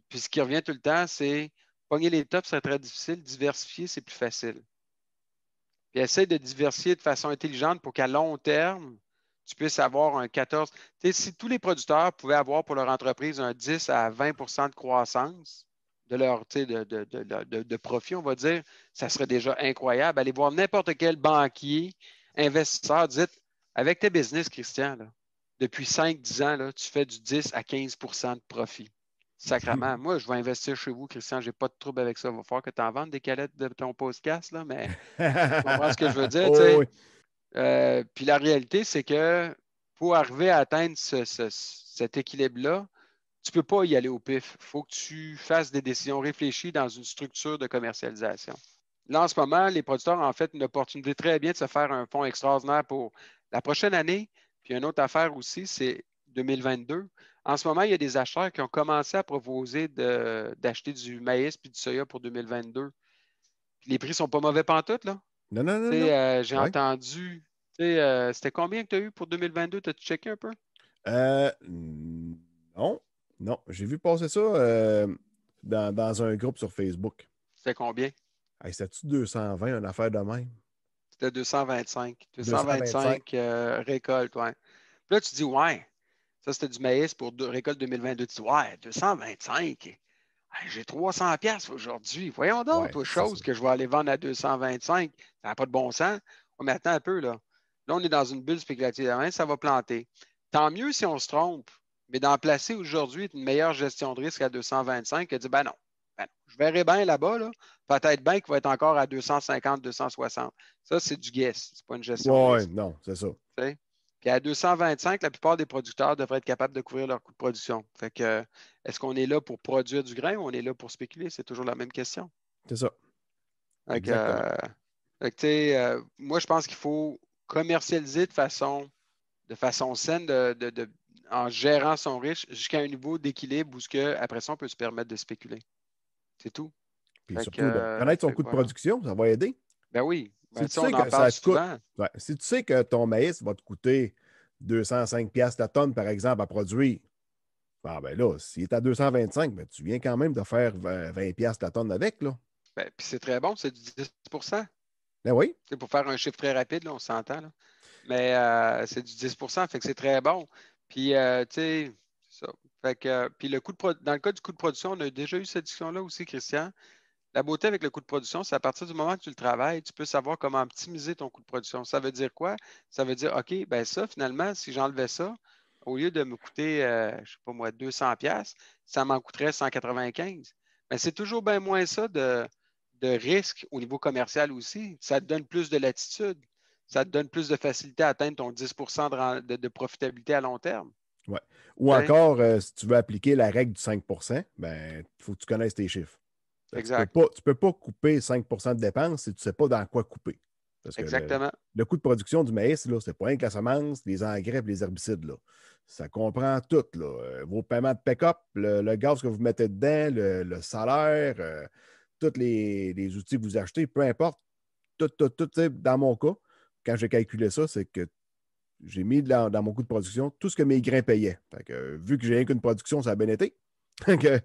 Puis, ce qui revient tout le temps, c'est pogner les tops, c'est très difficile. Diversifier, c'est plus facile. Puis, essaye de diversifier de façon intelligente pour qu'à long terme, tu puisses avoir un 14. Tu sais, si tous les producteurs pouvaient avoir pour leur entreprise un 10 à 20 de croissance de leur, tu sais, de profit, on va dire, ça serait déjà incroyable. Allez voir n'importe quel banquier, investisseur, dites, avec tes business, Christian, là, depuis 5, 10 ans, là, tu fais du 10 à 15 de profit. Sacrement. Moi, je vais investir chez vous, Christian, je n'ai pas de trouble avec ça. Il va falloir que tu en vendes des calettes de ton podcast, là, mais tu comprends ce que je veux dire, tu Oh, sais? oui. Puis la réalité, c'est que pour arriver à atteindre cet équilibre-là, tu ne peux pas y aller au pif. Il faut que tu fasses des décisions réfléchies dans une structure de commercialisation. Là, en ce moment, les producteurs ont en fait une opportunité très bien de se faire un fonds extraordinaire pour la prochaine année. Puis une autre affaire aussi, c'est 2022. En ce moment, il y a des acheteurs qui ont commencé à proposer d'acheter du maïs puis du soya pour 2022. Puis les prix ne sont pas mauvais pantoute, là. Non, non, Tu non, non. sais, j'ai Ouais. entendu, tu sais, c'était combien que tu as eu pour 2022? T'as-tu checké un peu? Non, non. J'ai vu passer ça dans un groupe sur Facebook. C'était combien? Hey, c'était-tu 220, une affaire de même? C'était 225. 225. 225 récoltes, ouais. Puis là, tu dis, ouais, ça c'était du maïs pour récolte 2022. Tu dis, ouais, 225. Hey, j'ai 300 pièces aujourd'hui. Voyons donc, Ouais, autre c'est ça. chose que je vais aller vendre à 225. Ça n'a pas de bon sens. Ouais, mais attends un peu, là. Là, on est dans une bulle spéculative. Demain, ça va planter. Tant mieux si on se trompe, mais d'en placer aujourd'hui une meilleure gestion de risque à 225 que de dire, ben non, je verrai bien là-bas, là. Peut-être bien qu'il va être encore à 250, 260. Ça, c'est du guess. C'est pas une gestion de Ouais, risque. non, c'est ça. Tu sais. Puis à 225, la plupart des producteurs devraient être capables de couvrir leur coût de production. Fait que, est-ce qu'on est là pour produire du grain ou on est là pour spéculer? C'est toujours la même question. C'est ça. Fait que, Exactement. tu sais, moi, je pense qu'il faut commercialiser de façon saine en gérant son risque jusqu'à un niveau d'équilibre où après ça, on peut se permettre de spéculer. C'est tout. Puis Fait que, surtout, de connaître son coût de voilà. production, ça va aider. Ben oui. Si Ben, tu tu sais, on sais en que parle ça te coûte, souvent. ouais, si tu sais que ton maïs va te coûter 205 pièces la tonne, par exemple, à produire, ah ben là, s'il est à 225, ben tu viens quand même de faire 20 pièces la tonne avec, là. Ben, puis c'est très bon, c'est du 10. Ben oui, C'est pour faire un chiffre très rapide, là, on s'entend, là. Mais c'est du 10 fait que c'est très bon. Puis, tu sais, c'est ça. Fait que, puis dans le cas du coût de production, on a déjà eu cette discussion-là aussi, Christian. La beauté avec le coût de production, c'est à partir du moment que tu le travailles, tu peux savoir comment optimiser ton coût de production. Ça veut dire quoi? Ça veut dire, OK, ben ça, finalement, si j'enlevais ça, au lieu de me coûter, je ne sais pas moi, 200 pièces, ça m'en coûterait 195. Mais c'est toujours bien moins ça de risque au niveau commercial aussi. Ça te donne plus de latitude. Ça te donne plus de facilité à atteindre ton 10 de profitabilité à long terme. ouais. Ou Tu sais? encore, si tu veux appliquer la règle du 5 ben, il faut que tu connaisses tes chiffres. Tu ne peux Exact. pas, tu peux pas couper 5 de dépenses si tu ne sais pas dans quoi couper. Parce que Exactement. le coût de production du maïs, là, c'est pas rien que la semence, les engrais et les herbicides. Là. Ça comprend tout. Là. Vos paiements de pick-up, le gaz que vous mettez dedans, le salaire, tous les outils que vous achetez, peu importe. Tout, tout, tout. Tu sais, dans mon cas, quand j'ai calculé ça, c'est que j'ai mis dans mon coût de production tout ce que mes grains payaient. Fait que, vu que j'ai rien qu'une production, ça a bien été. Que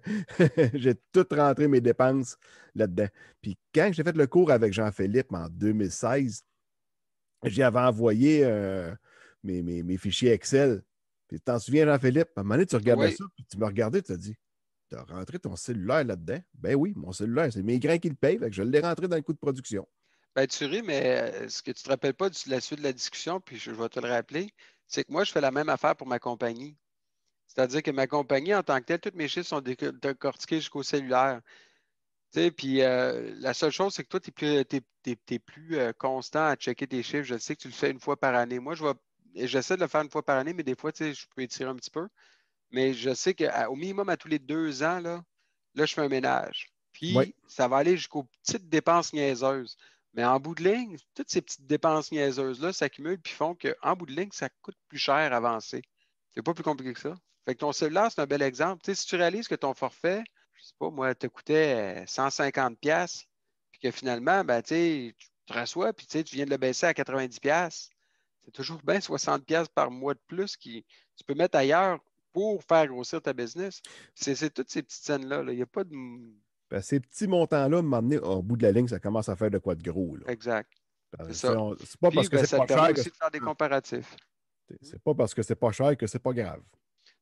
j'ai tout rentré mes dépenses là-dedans. Puis quand j'ai fait le cours avec Jean-Philippe en 2016, j'y avais envoyé mes fichiers Excel. Puis t'en souviens, Jean-Philippe, à un moment donné, tu regardais Oui. ça, puis tu me regardais, tu as dit, tu as rentré ton cellulaire là-dedans. Ben oui, mon cellulaire, c'est mes grains qui le payent, fait que je l'ai rentré dans le coût de production. Ben, tu ris, mais ce que tu ne te rappelles pas de la suite de la discussion, puis je vais te le rappeler, c'est que moi, je fais la même affaire pour ma compagnie. C'est-à-dire que ma compagnie, en tant que telle, tous mes chiffres sont décortiqués jusqu'au cellulaire. Tu sais, puis la seule chose, c'est que toi, tu es plus constant à checker tes chiffres. Je sais que tu le fais une fois par année. Moi, j'essaie de le faire une fois par année, mais des fois, tu sais, je peux étirer un petit peu. Mais je sais qu'au minimum, à tous les 2 ans, là, je fais un ménage. Oui, Puis, ça va aller jusqu'aux petites dépenses niaiseuses. Mais en bout de ligne, toutes ces petites dépenses niaiseuses-là s'accumulent puis font qu'en bout de ligne, ça coûte plus cher à avancer. C'est pas plus compliqué que ça. Fait que ton cellulaire, c'est un bel exemple. Tu sais, si tu réalises que ton forfait, je sais pas, moi, te coûtait 150 pièces puis que finalement, ben, tu sais, tu te rassois, puis tu sais, tu viens de le baisser à 90 pièces. C'est toujours bien 60 pièces par mois de plus qui tu peux mettre ailleurs pour faire grossir ta business. C'est toutes ces petites scènes-là. Là. Il n'y a pas de. ben, ces petits montants-là, m'emmener au bout de la ligne, ça commence à faire de quoi de gros, là. Exact. C'est Parce que ça. c'est pas Puis, parce que ben, c'est ça te pas permet cher que aussi de faire des comparatifs. c'est pas parce que c'est pas cher que c'est pas grave.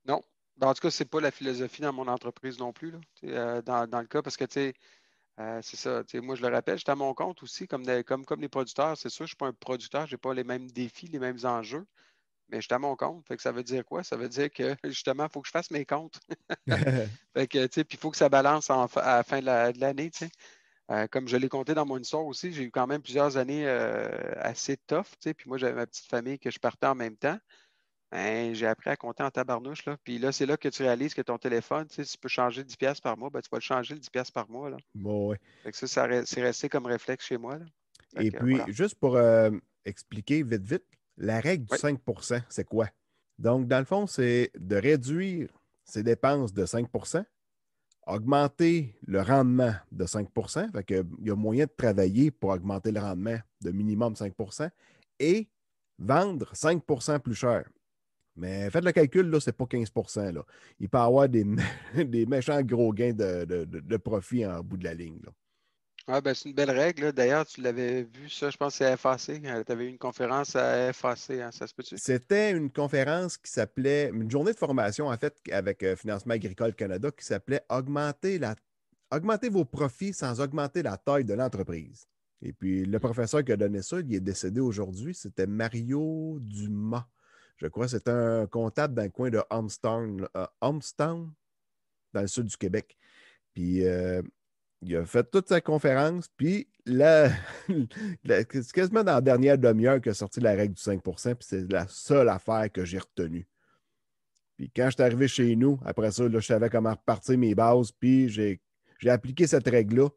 Non. Ben, en tout cas, c'est pas la philosophie dans mon entreprise non plus. Là. Dans le cas, parce que tu sais, c'est ça. Tu sais, moi, je le rappelle, j'étais à mon compte aussi, comme les producteurs. C'est sûr, je ne suis pas un producteur, je n'ai pas les mêmes défis, les mêmes enjeux, mais j'étais à mon compte. Fait que ça veut dire quoi? Ça veut dire que justement, il faut que je fasse mes comptes. Fait que, tu sais, puis il faut que ça balance à la fin de l'année, tu sais. Comme je l'ai compté dans mon histoire aussi, j'ai eu quand même plusieurs années assez tough, tu sais. Puis moi, j'avais ma petite famille que je partais en même temps. Ben, j'ai appris à compter en tabarnouche, là. Puis là, c'est là que tu réalises que ton téléphone, tu sais, si tu peux changer 10 pièces par mois, ben, tu vas le changer le 10 pièces par mois, là. Bon, ouais. Fait que c'est resté comme réflexe chez moi, là. Fait Et que, puis, voilà. juste pour expliquer vite, vite, la règle du Oui, 5%, c'est quoi? Donc, dans le fond, c'est de réduire ses dépenses de 5%, augmenter le rendement de 5%, fait que, il y a moyen de travailler pour augmenter le rendement de minimum 5% et vendre 5% plus cher. Mais faites le calcul, là, c'est pas 15%. Là. Il peut y avoir des méchants gros gains de profit en bout de la ligne. Là. ouais, ben, c'est une belle règle, là. D'ailleurs, tu l'avais vu, ça, je pense que c'est à FAC. Tu avais eu une conférence à FAC, hein, ça se peut-tu? C'était une conférence qui s'appelait, une journée de formation, en fait, avec Financement Agricole Canada, qui s'appelait Augmenter vos profits sans augmenter la taille de l'entreprise. Et puis, le professeur qui a donné ça, il est décédé aujourd'hui, c'était Mario Dumas. Je crois que c'était un comptable dans le coin de Homestown, dans le sud du Québec. Puis, il a fait toute sa conférence, puis là, c'est quasiment dans la dernière demi-heure qu'il a sorti la règle du 5%, puis c'est la seule affaire que j'ai retenue. Puis quand je suis arrivé chez nous, après ça, là, je savais comment repartir mes bases, puis j'ai appliqué cette règle-là.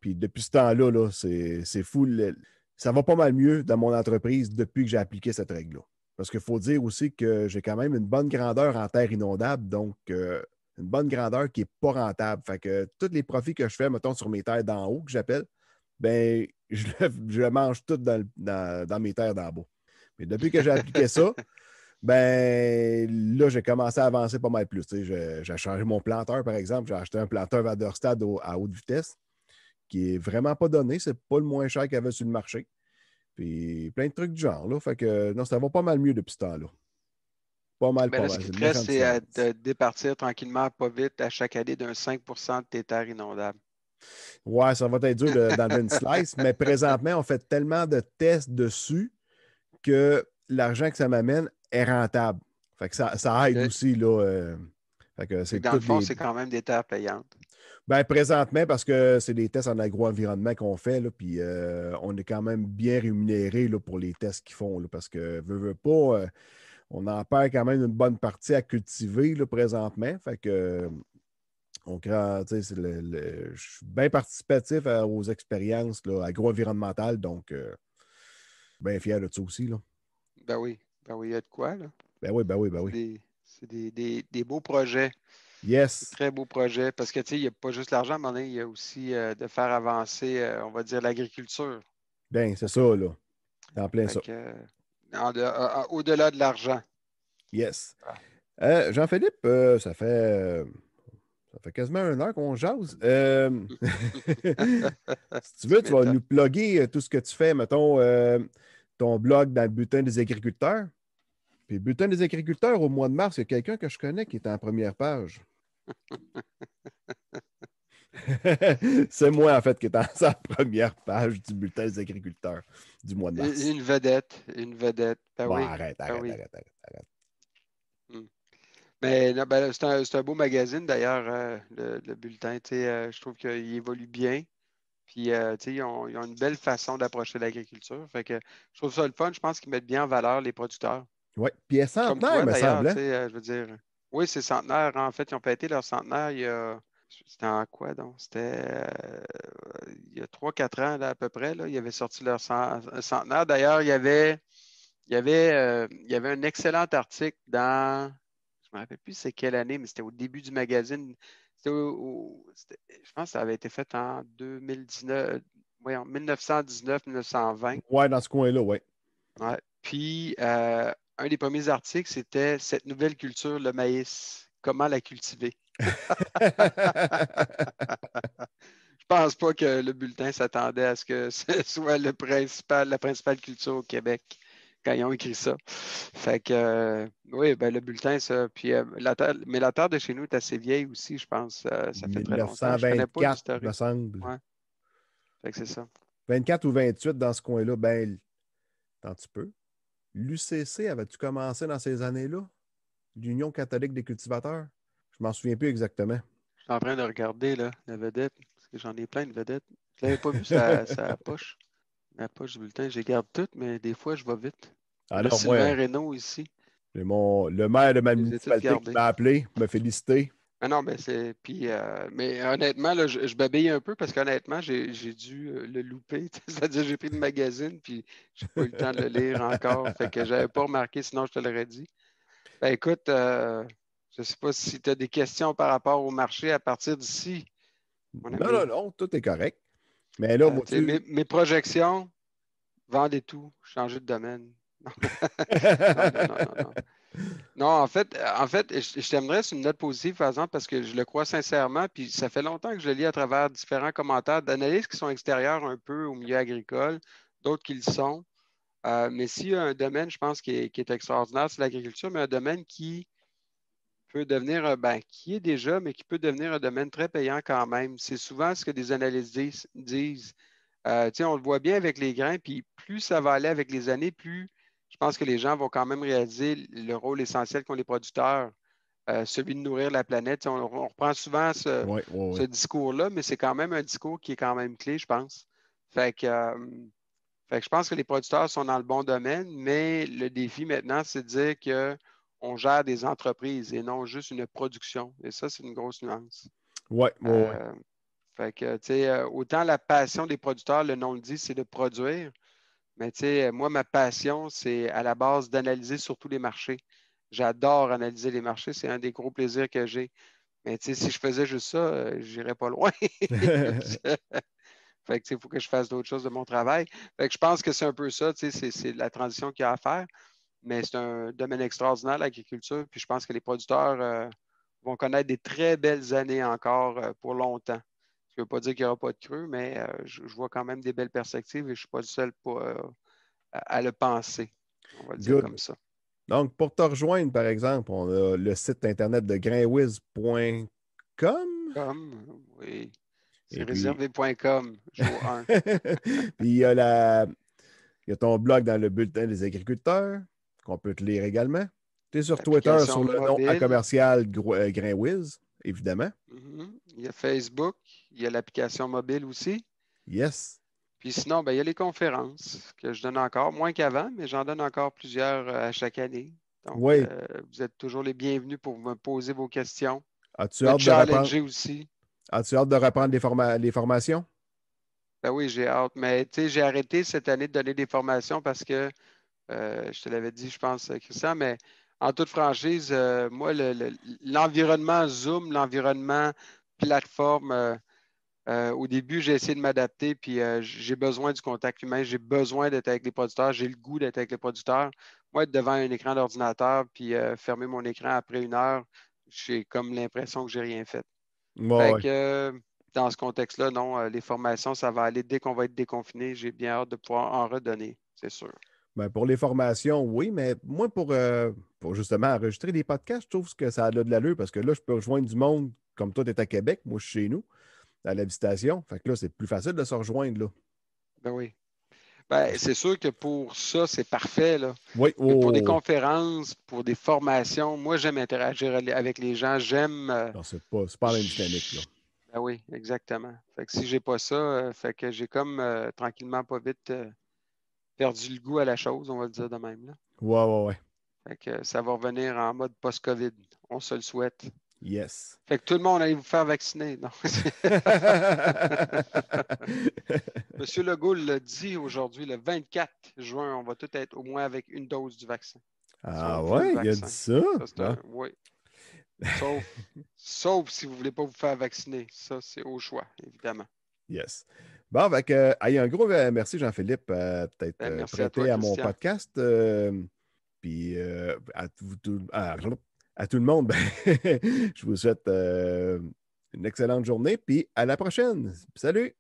Puis depuis ce temps-là, là, c'est fou. Ça va pas mal mieux dans mon entreprise depuis que j'ai appliqué cette règle-là. Parce qu'il faut dire aussi que j'ai quand même une bonne grandeur en terre inondable, donc une bonne grandeur qui n'est pas rentable. Fait que tous les profits que je fais, mettons, sur mes terres d'en haut, que j'appelle, ben, je le mange tout dans mes terres d'en bas. Mais depuis que j'ai appliqué ça, ben là, j'ai commencé à avancer pas mal plus. J'ai changé mon planteur, par exemple. J'ai acheté un planteur Vanderstad à haute vitesse qui est vraiment pas donné. C'est pas le moins cher qu'il y avait sur le marché. Puis plein de trucs du genre. Là. Fait que non, ça va pas mal mieux depuis ce temps-là. Pas mal, Ben pas là, ce mal. qui C'est te une reste, méchante c'est différence. de départir tranquillement, pas vite, à chaque année d'un 5% de tes terres inondables. Ouais, ça va être dur d'enlever une slice, mais présentement, on fait tellement de tests dessus que l'argent que ça m'amène est rentable. Fait que ça aide OK? aussi, là. Fait que Fait c'est que dans le toutes fond, des. c'est quand même des terres payantes. Ben, présentement, parce que c'est des tests en agro-environnement qu'on fait, là, puis on est quand même bien rémunéré là, pour les tests qu'ils font, là, parce que, veut pas, on en perd quand même une bonne partie à cultiver là, présentement. Fait que, on crée, tu sais, je suis bien participatif aux expériences là, agro-environnementales, donc bien fier de ça aussi. Là. Ben oui, il y a de quoi, là. Ben oui, ben oui, ben C'est oui. des beaux projets, des Yes, très beaux projets, parce que, tu sais, il n'y a pas juste l'argent, mais il y a aussi de faire avancer, on va dire, l'agriculture. ben c'est ça, là. En plein Fait ça. que, au-delà de l'argent. Yes. Ah. Jean-Philippe, ça fait quasiment 1 heure qu'on jase. Si tu Tu veux, tu vas m'étonnes. nous plugger tout ce que tu fais, mettons, ton blog dans le bulletin des agriculteurs. Puis, bulletin des agriculteurs, au mois de mars, il y a quelqu'un que je connais qui est en première page. C'est moi, en fait, qui est en sa première page du bulletin des agriculteurs du mois de mars. Une vedette, une vedette. Ben Bon, oui, arrête, ben arrête, oui. arrête, arrête, arrête. Hmm. Mais non, ben, c'est un beau magazine d'ailleurs, le bulletin. Je trouve qu'il évolue bien. Puis, ils ont une belle façon d'approcher l'agriculture. Fait que je trouve ça le fun. Je pense qu'ils mettent bien en valeur les producteurs. Oui, puis elle est Comme centenaire, toi, me d'ailleurs, semble, hein? je veux dire. Oui, c'est centenaire. En fait, ils ont fêté leur centenaire il y a. C'était en quoi donc? C'était il y a 3-4 ans là, à peu près. Là, ils avaient sorti leur centenaire. D'ailleurs, il y avait un excellent article dans. Je ne me rappelle plus c'est quelle année, mais c'était au début du magazine. Je pense que ça avait été fait en 2019, ouais, en 1919-1920. Ouais, dans ce coin-là, oui. Ouais. Puis, un des premiers articles, c'était cette nouvelle culture, le maïs. Comment la cultiver? Je pense pas que le bulletin s'attendait à ce que ce soit la principale culture au Québec quand ils ont écrit ça. Fait que, oui, ben, le bulletin, ça. Puis, mais la terre de chez nous est assez vieille aussi, je pense. Ça fait très longtemps. Je connais pas 1924, me l'historique. semble. Ouais, fait que c'est ça. 24 ou 28 dans ce coin-là, ben, tant tu peux. L'UCC, avais-tu commencé dans ces années-là? L'Union catholique des cultivateurs? Je m'en souviens plus exactement. Je suis en train de regarder là, la vedette, parce que j'en ai plein de vedettes. Je l'avais pas vu sa poche. La poche du bulletin, je les garde toutes, mais des fois, je vais vite. On a Alors, moi, Sylvain Reynaud ici. le maire de ma Je les ai toutes municipalité qui gardées. m'a appelé, m'a félicité. Ah non, ben c'est. Puis, mais honnêtement, là, je babille un peu parce qu'honnêtement, j'ai dû le louper. C'est-à-dire, j'ai pris le magazine, puis j'ai pas eu le temps de le lire encore. Fait que j'avais pas remarqué, sinon je te l'aurais dit. Ben écoute, je sais pas si tu as des questions par rapport au marché à partir d'ici, mon Non, non, ami. non, tout est correct. Mais là, Tu sais, vois-tu. mes projections, vendez tout, changer de domaine. Non, non, non, non, non. Non, en fait, je t'aimerais sur une note positive, par exemple, parce que je le crois sincèrement, puis ça fait longtemps que je le lis à travers différents commentaires d'analystes qui sont extérieurs un peu au milieu agricole, d'autres qui le sont. Mais s'il y a un domaine, je pense, qui est extraordinaire, c'est l'agriculture, mais un domaine qui peut devenir, ben, qui est déjà, mais qui peut devenir un domaine très payant quand même. C'est souvent ce que des analystes disent. Tu sais, on le voit bien avec les grains, puis plus ça va aller avec les années, plus je pense que les gens vont quand même réaliser le rôle essentiel qu'ont les producteurs, celui de nourrir la planète. Tu sais, on reprend souvent Oui, oui, ce oui. discours-là, mais c'est quand même un discours qui est quand même clé, je pense. Fait que, je pense que les producteurs sont dans le bon domaine, mais le défi maintenant, c'est de dire qu'on gère des entreprises et non juste une production. Et ça, c'est une grosse nuance. Oui, oui, oui. Euh, tu sais, autant la passion des producteurs, le nom le dit, c'est de produire. Mais tu sais, moi, ma passion, c'est à la base d'analyser surtout les marchés. J'adore analyser les marchés, c'est un des gros plaisirs que j'ai. Mais tu sais, si je faisais juste ça, j'irais pas loin. Fait que, il faut que je fasse d'autres choses de mon travail. Fait que je pense que c'est un peu ça, tu sais, c'est la transition qu'il y a à faire. Mais c'est un domaine extraordinaire, l'agriculture. Puis je pense que les producteurs vont connaître des très belles années encore pour longtemps. Je ne veux pas dire qu'il n'y aura pas de creux, mais je vois quand même des belles perspectives et je ne suis pas le seul à le penser. On va le dire Good. comme ça. Donc, pour te rejoindre, par exemple, on a le site internet de grainwiz.com. Oui, c'est Et puis, réservé.com, jour 1. puis il y a ton blog dans le bulletin des agriculteurs, qu'on peut te lire également. Tu es sur Twitter Application sur le nom à mobile. commercial Grainwiz, évidemment. Mhm. Il y a Facebook, il y a l'application mobile aussi. Yes. Puis sinon, ben, il y a les conférences que je donne encore, moins qu'avant, mais j'en donne encore plusieurs à chaque année. Donc, Oui. vous êtes toujours les bienvenus pour me poser vos questions, As-tu me hâte de reprendre, challenger aussi. as-tu hâte de reprendre les formations? Ben oui, j'ai hâte. Mais tu sais, j'ai arrêté cette année de donner des formations parce que, je te l'avais dit, je pense, Christian, mais en toute franchise, moi, l'environnement Zoom, l'environnement plateforme, au début, j'ai essayé de m'adapter, puis j'ai besoin du contact humain, j'ai besoin d'être avec les producteurs, j'ai le goût d'être avec les producteurs. Moi, être devant un écran d'ordinateur, puis fermer mon écran après une heure, j'ai comme l'impression que j'ai rien fait. Ouais, Fait ouais. que dans ce contexte-là, non, les formations, ça va aller dès qu'on va être déconfiné. J'ai bien hâte de pouvoir en redonner, c'est sûr. Ben, pour les formations, oui, mais moi, pour justement enregistrer des podcasts, je trouve que ça a de l'allure parce que là, je peux rejoindre du monde comme toi, tu es à Québec, moi, je suis chez nous, à l'habitation. Fait que là, c'est plus facile de se rejoindre, là. Ben oui. Ben, c'est sûr que pour ça, c'est parfait, là. Oui, Mais pour des oh, conférences, pour des formations, moi, j'aime interagir avec les gens. J'aime. non, c'est pas la même dynamique, là. Ben oui, exactement. Fait que si j'ai pas ça, fait que j'ai comme tranquillement, pas vite, perdu le goût à la chose, on va le dire de même, là. Ouais, ouais, ouais. Fait que ça va revenir en mode post-COVID. On se le souhaite. Yes. Fait que tout le monde allez vous faire vacciner. Non. Monsieur Legault l'a dit aujourd'hui, le 24 juin, on va tous être au moins avec une dose du vaccin. Ah Son full ouais, il a dit vaccin. ça? Ça, c'est Bon. un. Oui. Sauf si vous ne voulez pas vous faire vacciner. Ça, c'est au choix, évidemment. Yes. Bon, fait que, hey, un gros merci, Jean-Philippe, d'être Ben, merci à toi, prêté à mon Christian. podcast. Puis à tout le monde, ben, je vous souhaite une excellente journée. Puis à la prochaine. Salut!